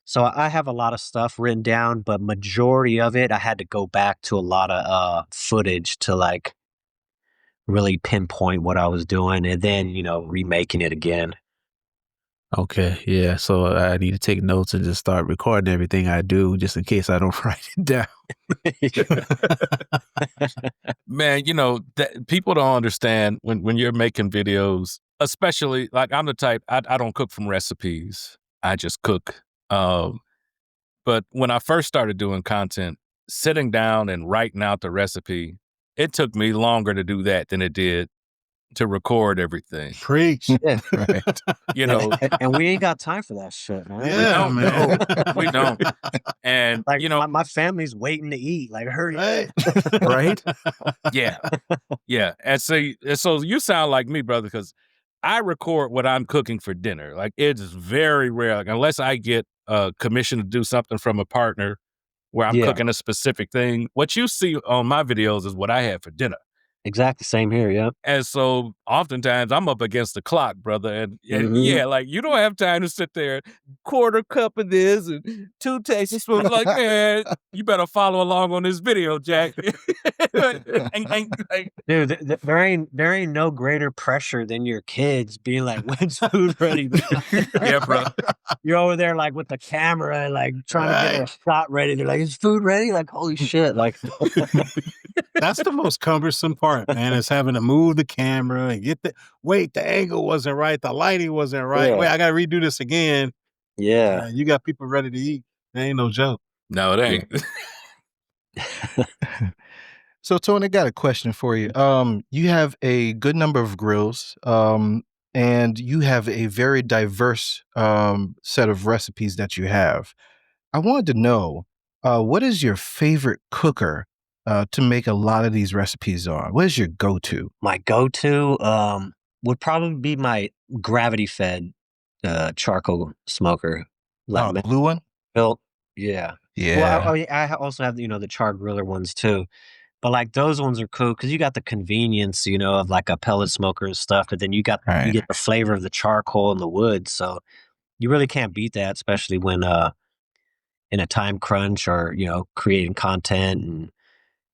So I have a lot of stuff written down, but majority of it I had to go back to a lot of footage to like really pinpoint what I was doing, and then remaking it again. Okay, yeah. So I need to take notes and just start recording everything I do, just in case I don't write it down. Man, people don't understand when you're making videos, especially like I'm the type, I don't cook from recipes. I just cook. But when I first started doing content, sitting down and writing out the recipe, it took me longer to do that than it did to record everything. Preach. Yeah. Right. And we ain't got time for that shit, man. Yeah, man. We don't. And Like my family's waiting to eat. Like, hurry up. Right? Yeah. Yeah. And so you sound like me, brother, because I record what I'm cooking for dinner. Like, it's very rare. Like, unless I get commission to do something from a partner where I'm cooking a specific thing, what you see on my videos is what I had for dinner. Exactly. Same here. Yep. And so oftentimes I'm up against the clock, brother. And yeah, like you don't have time to sit there, quarter cup of this and 2 tablespoons. Like, man, you better follow along on this video, Jack. Dude, there ain't no greater pressure than your kids being like, when's food ready? Yeah, bro. You're over there like with the camera, like trying to get a shot ready. They're like, is food ready? Like, holy shit. Like, that's the most cumbersome part, man, is having to move the camera and the angle wasn't right. The lighting wasn't right. Yeah. Wait, I got to redo this again. Yeah. You got people ready to eat. It ain't no joke. No, it ain't. So, Tony, I got a question for you. You have a good number of grills, and you have a very diverse set of recipes that you have. I wanted to know, what is your favorite cooker to make a lot of these recipes on? What is your go-to? My go-to would probably be my gravity-fed charcoal smoker. The blue one? Built. Yeah. Yeah. Well, I also have, the char griller ones too. But like those ones are cool because you got the convenience, of like a pellet smoker and stuff, but then you get the flavor of the charcoal and the wood. So you really can't beat that, especially when in a time crunch or, creating content and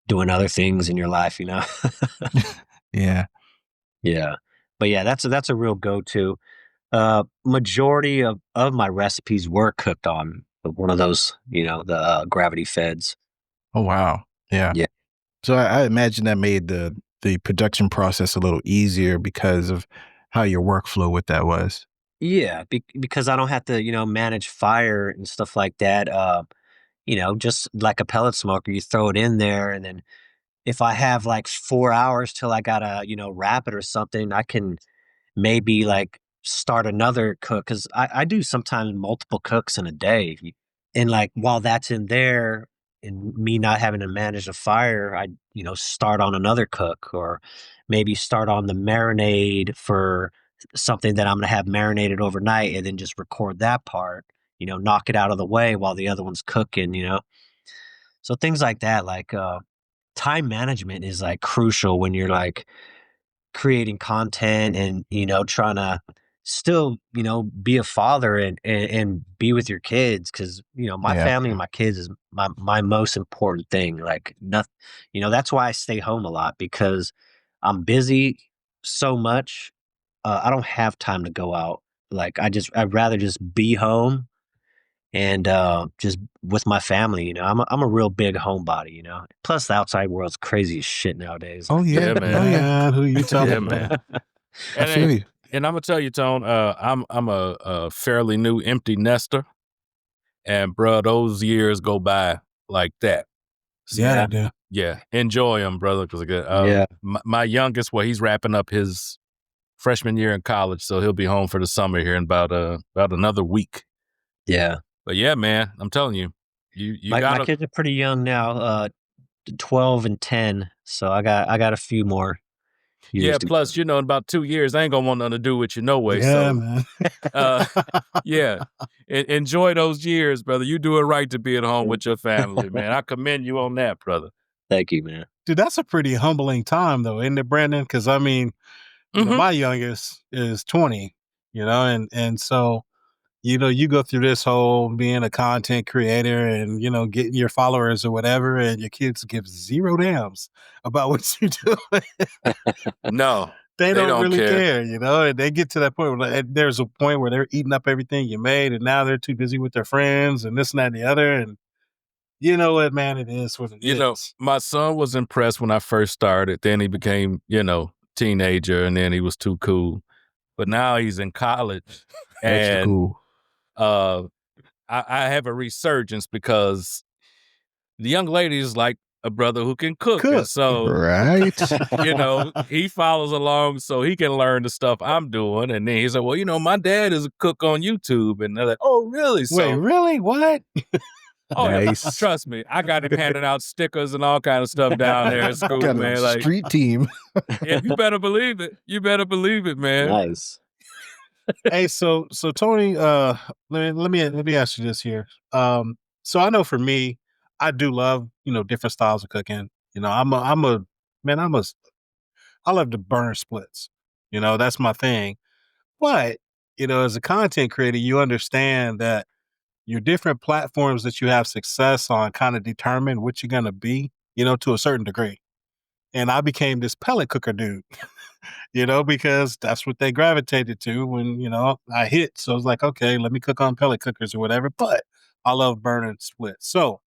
doing other things in your life, Yeah. Yeah. But yeah, that's a real go-to. Majority of my recipes were cooked on one of those, the gravity feds. Oh, wow. Yeah. Yeah. So I imagine that made the production process a little easier because of how your workflow with that was. Yeah, because I don't have to, manage fire and stuff like that. Just like a pellet smoker, you throw it in there, and then if I have like 4 hours till I gotta, wrap it or something, I can maybe like start another cook because I do sometimes multiple cooks in a day. And like while that's in there and me not having to manage the fire, I, start on another cook or maybe start on the marinade for something that I'm going to have marinated overnight and then just record that part, knock it out of the way while the other one's cooking. So things like that, like time management is like crucial when you're like creating content and, trying to still, be a father and be with your kids. Cause, my family and my kids is my most important thing. Like nothing, that's why I stay home a lot because I'm busy so much. I don't have time to go out. Like I'd rather just be home and just with my family. I'm a real big homebody. Plus the outside world's crazy as shit nowadays. Oh yeah, man. Oh yeah. Who you talking Yeah, man. I feel you. And I'm gonna tell you, Tone, I'm a fairly new empty nester, and bro, those years go by like that. So, yeah, I do. Yeah, enjoy them, brother. Because my youngest, he's wrapping up his freshman year in college, so he'll be home for the summer here in about another week. Yeah. But yeah, man, I'm telling you, my kids are pretty young now, 12 and 10. So I got a few more years. Yeah, plus, in about 2 years, I ain't gonna want nothing to do with you no way. Yeah, so, man. Yeah, enjoy those years, brother. You do it right to be at home with your family, man. I commend you on that, brother. Thank you, man. Dude, that's a pretty humbling time, though, isn't it, Brandon? Because I mean, my youngest is 20, and so. You go through this whole being a content creator and, getting your followers or whatever, and your kids give zero damns about what you're doing. No. they don't really care. care, you know, and they get to that point where there's a point where they're eating up everything you made, and now they're too busy with their friends and this and that and the other. And you know what, man, it is what it is. You know, my son was impressed when I first started. Then he became, teenager, and then he was too cool. But now he's in college, Extra and cool. I have a resurgence because the young lady is like a brother who can cook. And so, Right. he follows along so he can learn the stuff I'm doing. And then he said, well, my dad is a cook on YouTube. And they're like, oh, really? Wait, really? What? Oh, Nice. yeah, trust me. I got him handing out stickers and all kind of stuff down there at school, Got man. a Like, street team. yeah, you better believe it. You better believe it, man. Nice. Hey, so Tony, let me ask you this here. So I know for me, I do love, different styles of cooking. I love to burn splits. That's my thing. But, as a content creator, you understand that your different platforms that you have success on kind of determine what you're gonna be, to a certain degree. And I became this pellet cooker dude. Because that's what they gravitated to when, I hit. So I was like, okay, let me cook on pellet cookers or whatever. But I love burning splits. So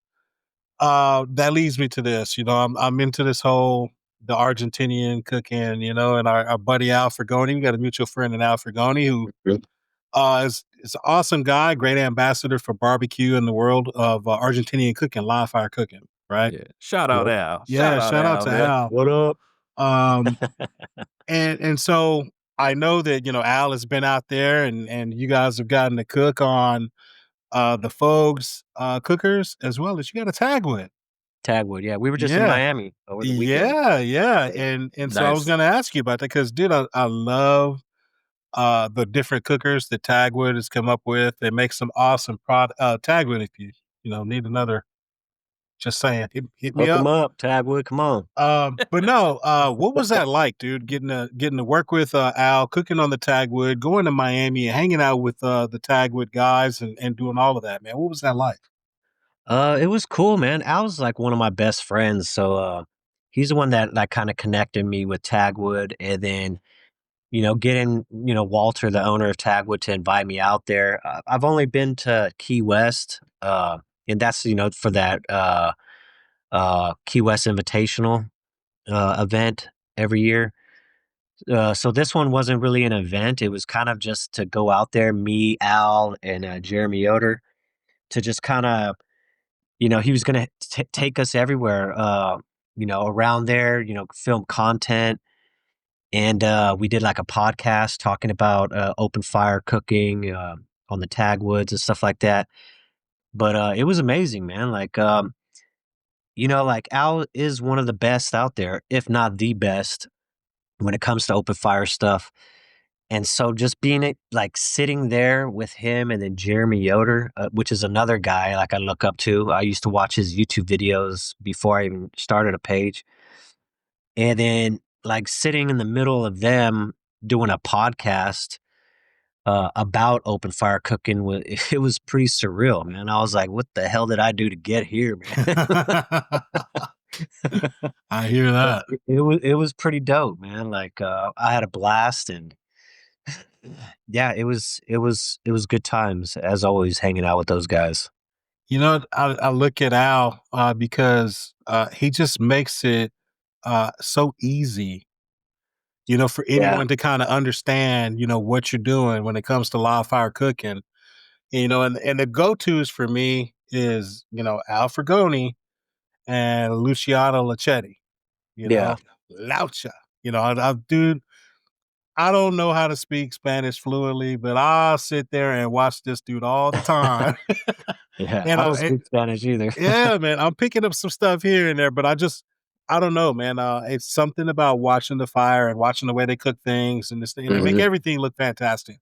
that leads me to this. I'm into this whole the Argentinian cooking, and our buddy Al Fragoni. We got a mutual friend in Al Fragoni who is an awesome guy, great ambassador for barbecue in the world of Argentinian cooking, live fire cooking, right? Yeah. Shout out Al. Yeah, shout out to man. Al. What up? And so I know that Al has been out there, and you guys have gotten to cook on the Fogues cookers as well as you got a Tagwood. Tagwood, yeah. We were just in Yeah. Miami over the weekend. Yeah. And so I was Nice. gonna ask you about that because, dude, I love the different cookers that Tagwood has come up with. They make some awesome product. Tagwood, if you need another, just saying, hit me Hook up. 'em up, Tagwood. Come on. But no, what was that like, dude? Getting to work with Al, cooking on the Tagwood, going to Miami, and hanging out with the Tagwood guys, and doing all of that, man. What was that like? It was cool, man. Al's like one of my best friends, so he's the one that like kind of connected me with Tagwood, and then getting Walter, the owner of Tagwood, to invite me out there. I've only been to Key West, and that's for that Key West Invitational event every year. So this one wasn't really an event. It was kind of just to go out there, me, Al, and Jeremy Yoder, to just kind of, he was going to take us everywhere, around there, film content. And we did like a podcast talking about open fire cooking on the Tagwoods and stuff like that. But it was amazing, man. Like, like Al is one of the best out there, if not the best, when it comes to open fire stuff. And so just like sitting there with him and then Jeremy Yoder, which is another guy like I look up to. I used to watch his YouTube videos before I even started a page. And then like sitting in the middle of them doing a podcast about open fire cooking, it was pretty surreal, man. I was like, what the hell did I do to get here, man? I hear that. It was pretty dope, man. Like I had a blast, and yeah, it was good times as always hanging out with those guys. I look at Al because he just makes it so easy, for anyone to kind of understand, what you're doing when it comes to live fire cooking. And the go-tos for me is, Al Fragoni and Luciano Lachetti, Laucha. Dude, I don't know how to speak Spanish fluently, but I'll sit there and watch this dude all the time. Yeah, And I don't speak Spanish either. yeah, man, I'm picking up some stuff here and there, but I don't know, man. It's something about watching the fire and watching the way they cook things and this thing. They make everything look fantastic.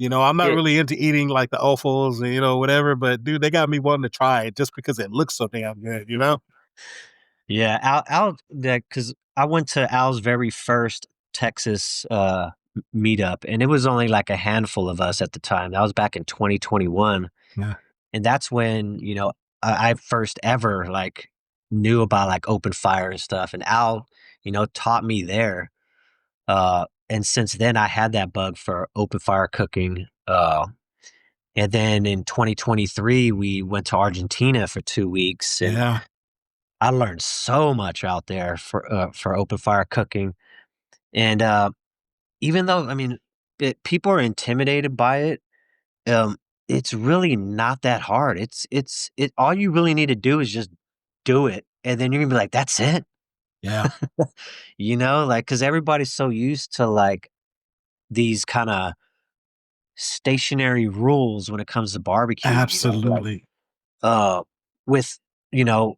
I'm not really into eating like the offals and, whatever, but dude, they got me wanting to try it just because it looks so damn good, Yeah, Al, because I went to Al's very first Texas meetup, and it was only like a handful of us at the time. That was back in 2021. Yeah. And that's when, I first ever like knew about like open fire and stuff. And Al, taught me there. and since then I had that bug for open fire cooking. And then in 2023, we went to Argentina for 2 weeks, and Yeah, I learned so much out there for open fire cooking. And even though, I mean, people are intimidated by it, um, it's really not that hard. It. All you really need to do is just do it, and then you're gonna be like, "That's it," yeah, like because everybody's so used to like these kind of stationary rules when it comes to barbecue. Like absolutely. uh, with you know,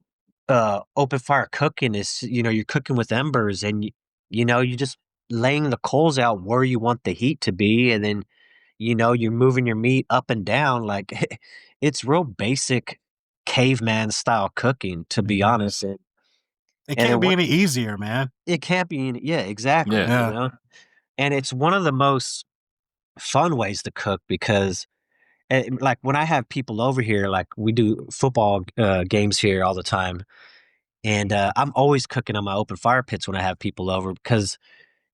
open fire cooking is you're cooking with embers, and you just laying the coals out where you want the heat to be, and then you're moving your meat up and down. Like it's real basic caveman style cooking, to be It honest. is. It And can't then be what any easier, man. it can't be yeah, exactly, Yeah. Yeah. and it's one of the most fun ways to cook because like when I have people over here, like we do football games here all the time, and I'm always cooking on my open fire pits when I have people over because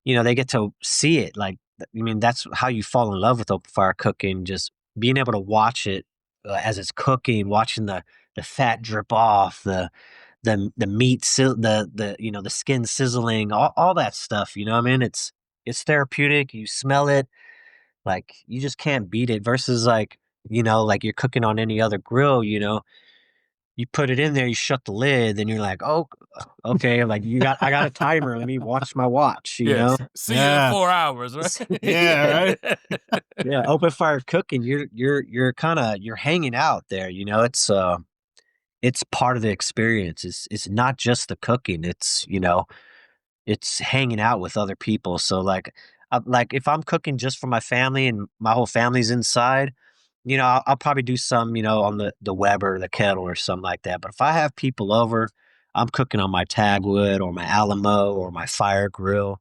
they get to see it. Like, I mean, that's how you fall in love with open fire cooking. Just being able to watch it as it's cooking, watching the fat drip off, the meat, the skin sizzling, all that stuff. You know what I mean? It's therapeutic. You smell it, like you just can't beat it. Versus like you're cooking on any other grill. You put it in there, you shut the lid, then you're like, oh, okay, like I got a timer. Let me watch my watch. Yes. See you in Yeah. 4 hours, right? Yeah, right. Yeah, open fire cooking, you're kinda you're hanging out there, it's part of the experience. It's not just the cooking, it's hanging out with other people. So, like, if I'm cooking just for my family and my whole family's inside, I'll probably do some, on the Weber, the kettle, or something like that. But if I have people over, I'm cooking on my Tagwood or my Alamo or my fire grill.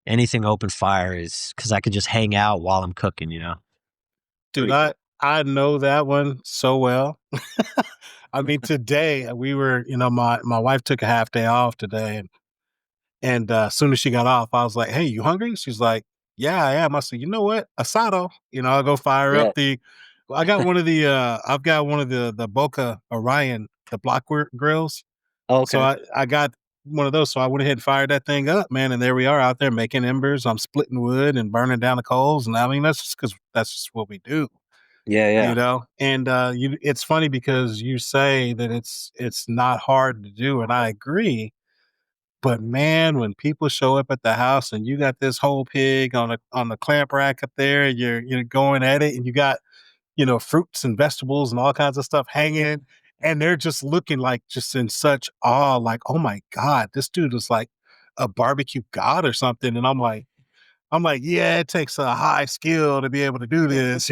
Anything open fire is because I could just hang out while I'm cooking. Dude, Pretty cool. I know that one so well. I mean, today we were, my wife took a half day off today, and as soon as she got off, I was like, "Hey, you hungry?" She's like, "Yeah, I am." I said, "You know what? Asado." I'll go fire up Yeah. the. I got one of the. I've got one of the Boca Orion, the blockwork grills. So Okay. I got one of those. So I went ahead and fired that thing up, man. And there we are out there making embers. I'm splitting wood and burning down the coals. And I mean, that's just because that's just what we do, Yeah, yeah. And it's funny because you say that it's not hard to do, and I agree. But man, when people show up at the house and you got this whole pig on the clamp rack up there, and you're going at it, and you got fruits and vegetables and all kinds of stuff hanging. And they're just looking like just in such awe, like, oh my God, this dude is like a barbecue god or something. And I'm like, yeah, it takes a high skill to be able to do this,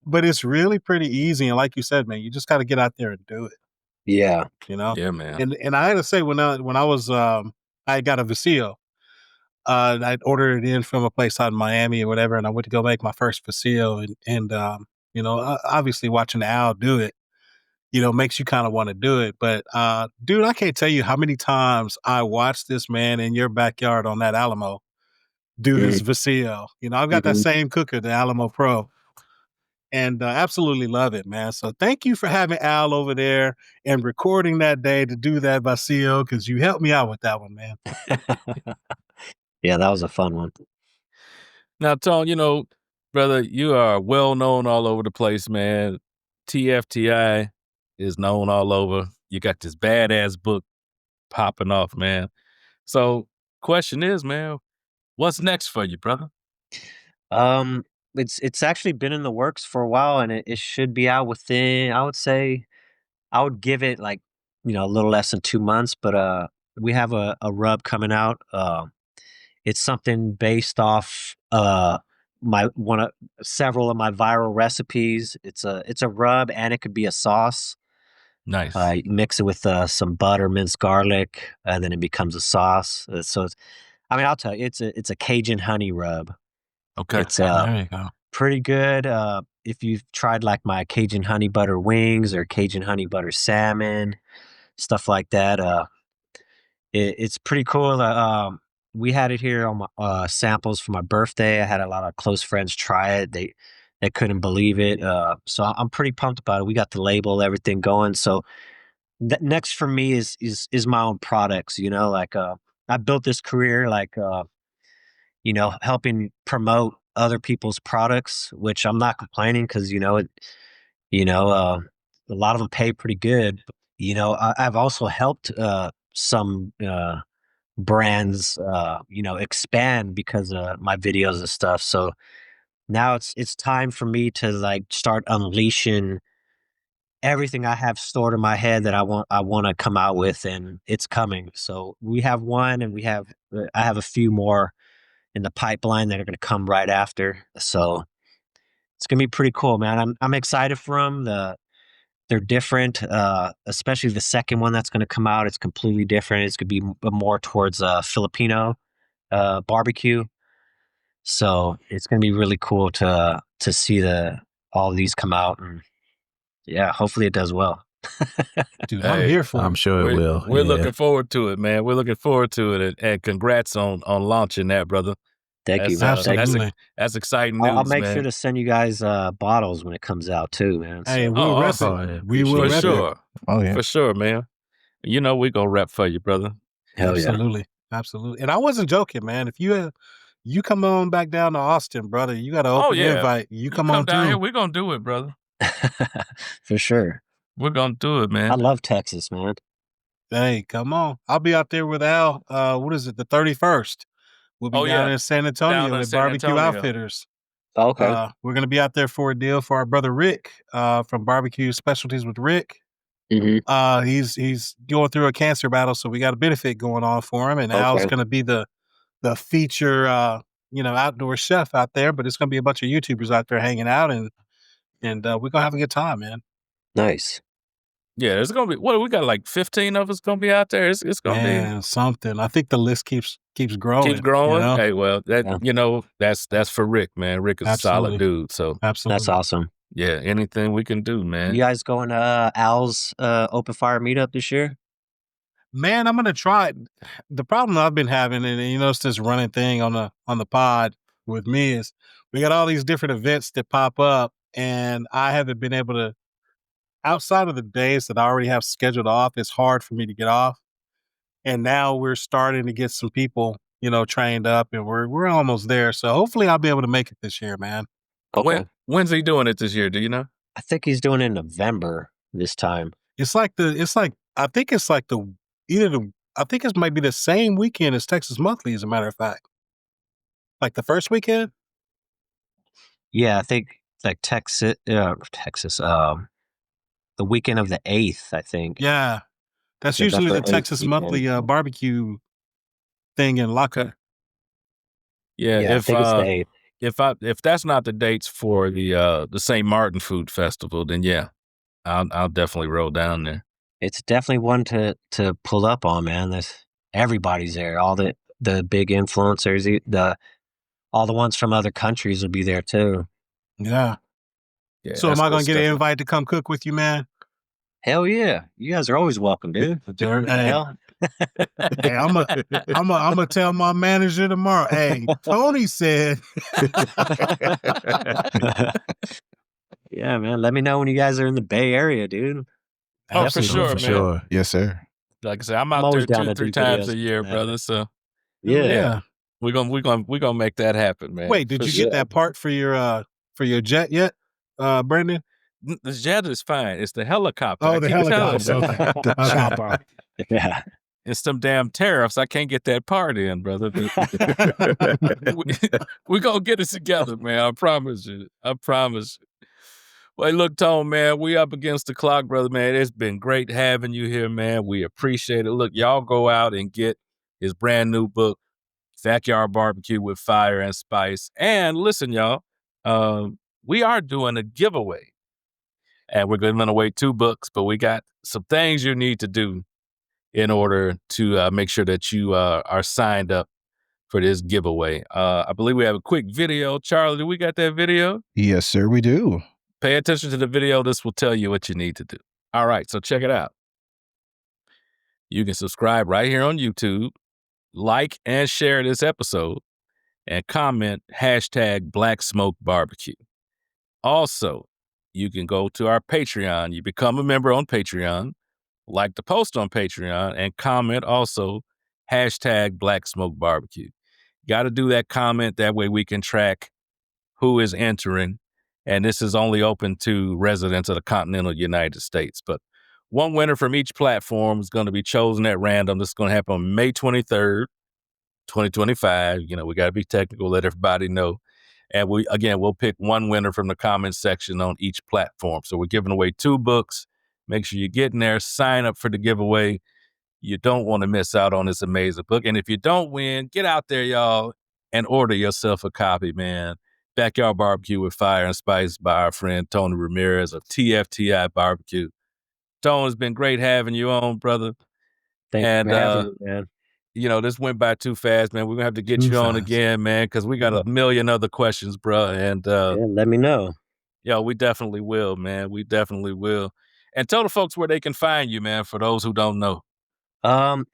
but it's really pretty easy. And like you said, man, you just got to get out there and do it, Yeah. you know? Yeah, man. And I had to say, when I was, I got a Vecchio. I'd ordered it in from a place out in Miami or whatever, and I went to go make my first Vecchio, and obviously watching Al do it, makes you kind of want to do it. But dude, I can't tell you how many times I watched this man in your backyard on that Alamo do his Mhm. Vecchio. I've got that Mhm. same cooker, the Alamo Pro, and absolutely love it, man. So thank you for having Al over there and recording that day to do that Vecchio, because you helped me out with that one, man. Yeah, that was a fun one. Now, Tone, brother, you are well known all over the place, man. TFTI is known all over. You got this badass book popping off, man. So, question is, man, what's next for you, brother? Um, it's actually been in the works for a while, and it should be out within, I would say, I would give it like, a little less than 2 months, but we have a rub coming out. It's something based off my one of several of my viral recipes. It's a rub, and it could be a sauce. Nice. You mix it with some butter, minced garlic, and then it becomes a sauce. So I mean, I'll tell you, it's a Cajun honey rub. Okay. It's There you go. pretty good. If you've tried like my Cajun honey butter wings or Cajun honey butter salmon, stuff like that, it's pretty cool. we had it here on my samples for my birthday. I had a lot of close friends try it. They couldn't believe it. So I'm pretty pumped about it. We got the label, everything going. So next for me is my own products. Like I built this career like helping promote other people's products, which I'm not complaining because a lot of them pay pretty good. I've also helped some brands expand because of my videos and stuff. So now it's time for me to like start unleashing everything I have stored in my head that I want to come out with, and it's coming. So we have one, and I have a few more in the pipeline that are going to come right after. So it's gonna be pretty cool, man. I'm excited for them. They're different, especially the second one that's gonna come out. It's completely different. It's gonna be more towards Filipino barbecue. So it's gonna be really cool to see all of these come out, and yeah, hopefully it does well. Dude, I'm here for I'm it. sure it will. We're Yeah. looking forward to it, man. We're looking forward to it, and congrats on launching that, brother. Thank you. Absolutely. That's exciting news, I'll make man. sure to send you guys bottles when it comes out too, man. Hey, So we'll rep awesome. it. We will For rep it. sure. Oh yeah. For sure, man. We gonna rep for you, brother. hell yeah. Absolutely. Absolutely. And I wasn't joking, man. If you come on back down to Austin, brother, you got to open the invite. You come on down through. here. We're gonna do it, brother. For sure. We're gonna do it, I man. love Texas, man. Hey, come on. I'll be out there with Al. What is it? The 31st. We'll be down in San Antonio Down in at San Barbecue Antonio. Outfitters. Okay. We're going to be out there for a deal for our brother Rick from Barbecue Specialties with Rick. Mm-hmm. He's going through a cancer battle, so we got a benefit going on for him. And Al's going to be the feature, outdoor chef out there. But it's going to be a bunch of YouTubers out there hanging out, and we're going to have a good time, man. Nice. Yeah, there's gonna be we got like 15 of us gonna be out there. It's gonna Man, something. I think the list keeps growing. keep growing. You know? Hey, well, that's for Rick, man. Rick is a solid dude. So Absolutely. That's awesome. yeah, anything we can do, man. You guys going to Al's open fire meetup this year? Man, I'm gonna try it. The problem I've been having, and it's this running thing on the pod with me, is we got all these different events that pop up, and I haven't been able to, outside of the days that I already have scheduled off, it's hard for me to get off. And now we're starting to get some people, trained up, and we're almost there. So hopefully I'll be able to make it this year, man. Okay. When's he doing it this year? Do you know? I think he's doing it in November this time. I think it might be the same weekend as Texas Monthly, as a matter of fact. Like the first weekend? Yeah, I think like Texas, the weekend of the 8th, I think. Yeah. That's November usually the 8th Texas weekend. Monthly barbecue thing in Locker. Yeah, I think it's the 8th. if that's not the dates for the St. Martin Food Festival, then yeah, I'll definitely roll down there. It's definitely one to pull up on, man. Everybody's there. All the big influencers, all the ones from other countries will be there too. Yeah. Yeah, So am I going to get an invite to come cook with you, man? Hell yeah. You guys are always welcome, dude. Hell. Hey, I'm gonna tell my manager tomorrow. Hey, Tony said. Yeah, man. Let me know when you guys are in the Bay Area, dude. Oh, for sure, For man. sure. Yes, sir. Like I said, I'm I'm out always there down to 2-3 do times videos, a year, man. brother. So Yeah. we're gonna make that happen, man. Wait, did you get that part for your jet yet, Brandon? The jet is fine. It's the helicopter. Oh, I the keep telling helicopter. you. Okay. Yeah. It's some damn tariffs. I can't get that part in, brother. we gonna get it together, man. I promise you. I promise. Well, hey, look, Tone, man, we up against the clock, brother, man. It's been great having you here, man. We appreciate it. Look, y'all go out and get his brand new book, Backyard Barbecue with Fire and Spice. And listen, y'all, we are doing a giveaway. And we're giving away 2 books, but we got some things you need to do in order to make sure that you are signed up for this giveaway. I believe we have a quick video. Charlie, do we got that video? Yes, sir, we do. Pay attention to the video. This will tell you what you need to do. All right, so check it out. You can subscribe right here on YouTube. like and share this episode and comment #BlackSmokeBarbecue. Also, you can go to our Patreon. You become a member on Patreon, like the post on Patreon, and comment also #BlackSmokeBarbecue. Got to do that comment. That way we can track who is entering. And this is only open to residents of the continental United States. But one winner from each platform is going to be chosen at random. This is going to happen on May 23rd, 2025. You know, we got to be technical, let everybody know. And we'll pick one winner from the comment section on each platform. So we're giving away 2 books. Make sure you get in there, sign up for the giveaway. You don't want to miss out on this amazing book. And if you don't win, get out there, y'all, and order yourself a copy, man. Backyard Barbecue with Fire and Spice by our friend Tony Ramirez of TFTI Barbecue. Tone, it's been great having you on, brother. Thanks for having me, man. You know, this went by too fast, man. We're going to have to get you on again, man, because we got a million other questions, bro. And let me know. Yeah, we definitely will, man. We definitely will. And tell the folks where they can find you, man, for those who don't know.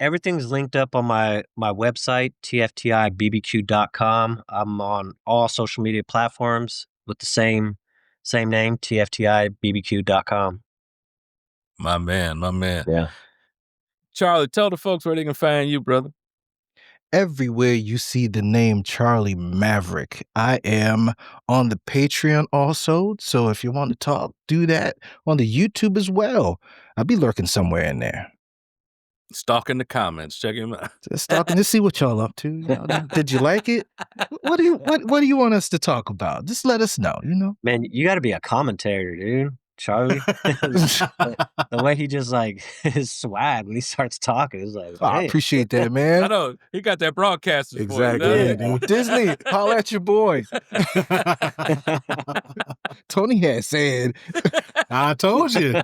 Everything's linked up on my website, tftibbq.com. I'm on all social media platforms with the same name, tftibbq.com. My man. Yeah. Charlie, tell the folks where they can find you, brother. Everywhere you see the name Charlie Maverick. I am on the Patreon also, so if you want to talk, do that on the YouTube as well. I'll be lurking somewhere in there. Stalking the comments. Check him out. Just stalking to see what y'all up to. You know, did you like it? What do you want us to talk about? Just let us know, you know. Man, you got to be a commentator, dude. Charlie. The way he just like his swag when he starts talking is like, hey. I appreciate that, man. I know. He got that broadcaster. Exactly. Disney, holla at your boy. Tony had said. I told you.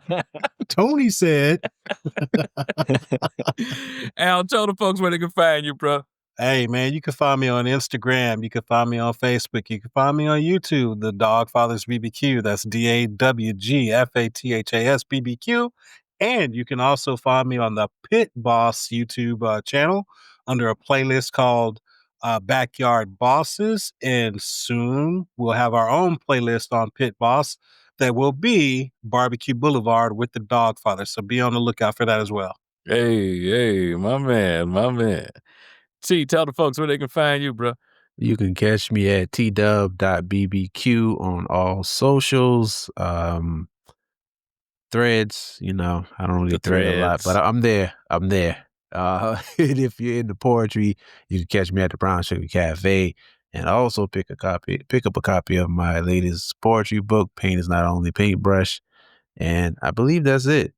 Tony said. Al, tell the folks where they can find you, bro. Hey, man, you can find me on Instagram. You can find me on Facebook. You can find me on YouTube, The Dog Fathers BBQ. That's DAWGFATHAS BBQ. And you can also find me on the Pit Boss YouTube channel under a playlist called Backyard Bosses. And soon we'll have our own playlist on Pit Boss that will be Barbecue Boulevard with the Dog Father. So be on the lookout for that as well. Hey, my man. T, tell the folks where they can find you, bro. You can catch me at tdub.bbq on all socials. Threads, you know, I don't really thread a lot, but I'm there. And if you're into poetry, you can catch me at the Brown Sugar Cafe, and also pick up a copy of my latest poetry book, Paint is Not Only Paintbrush. And I believe that's it.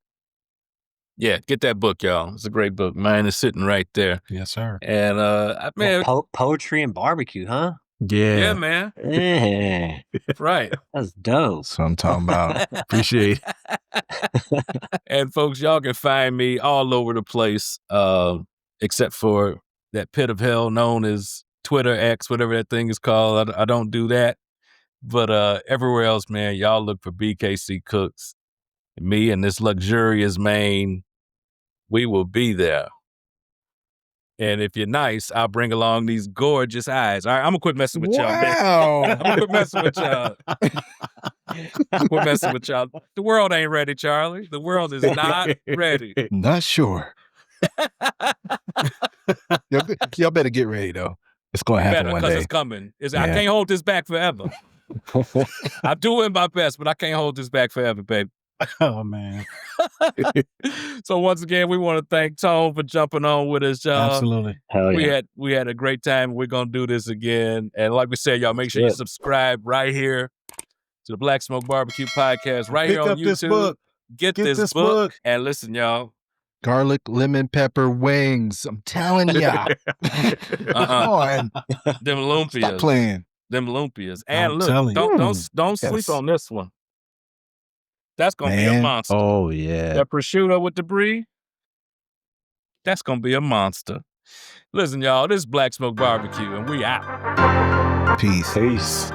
Yeah, get that book, y'all. It's a great book. Mine is sitting right there. Yes, sir. And man, poetry and barbecue, huh? Yeah, man. Yeah. Right. That's dope. That's what I'm talking about. Appreciate it. And folks, y'all can find me all over the place, except for that pit of hell known as Twitter, X, whatever that thing is called. I don't do that. But everywhere else, man, y'all look for BKC Cooks. Me and this luxurious Maine, we will be there. And if you're nice, I'll bring along these gorgeous eyes. All right, I'm going to quit messing with y'all. Wow. I'm going to quit messing with y'all. Quit messing with y'all. The world ain't ready, Charlie. The world is not ready. Not sure. Y'all better get ready, though. It's going to happen one day. Because it's coming. I can't hold this back forever. I'm doing my best, but I can't hold this back forever, baby. Oh, man. So once again, we want to thank Tone for jumping on with us, y'all. Absolutely. Hell yeah. We had a great time. We're going to do this again. And like we said, y'all, make sure you subscribe right here to the Black Smoke Barbecue Podcast right here on YouTube. This book. Get this book. And listen, y'all. Garlic, lemon, pepper, wings. I'm telling ya. Come on. Them Lumpias. Stop playing. Them Lumpias. And I'm look, don't Yes. sleep on this one. That's going to be a monster. Oh, yeah. That prosciutto with the brie, that's going to be a monster. Listen, y'all, this is Black Smoke Barbecue, and we out. Peace. Peace.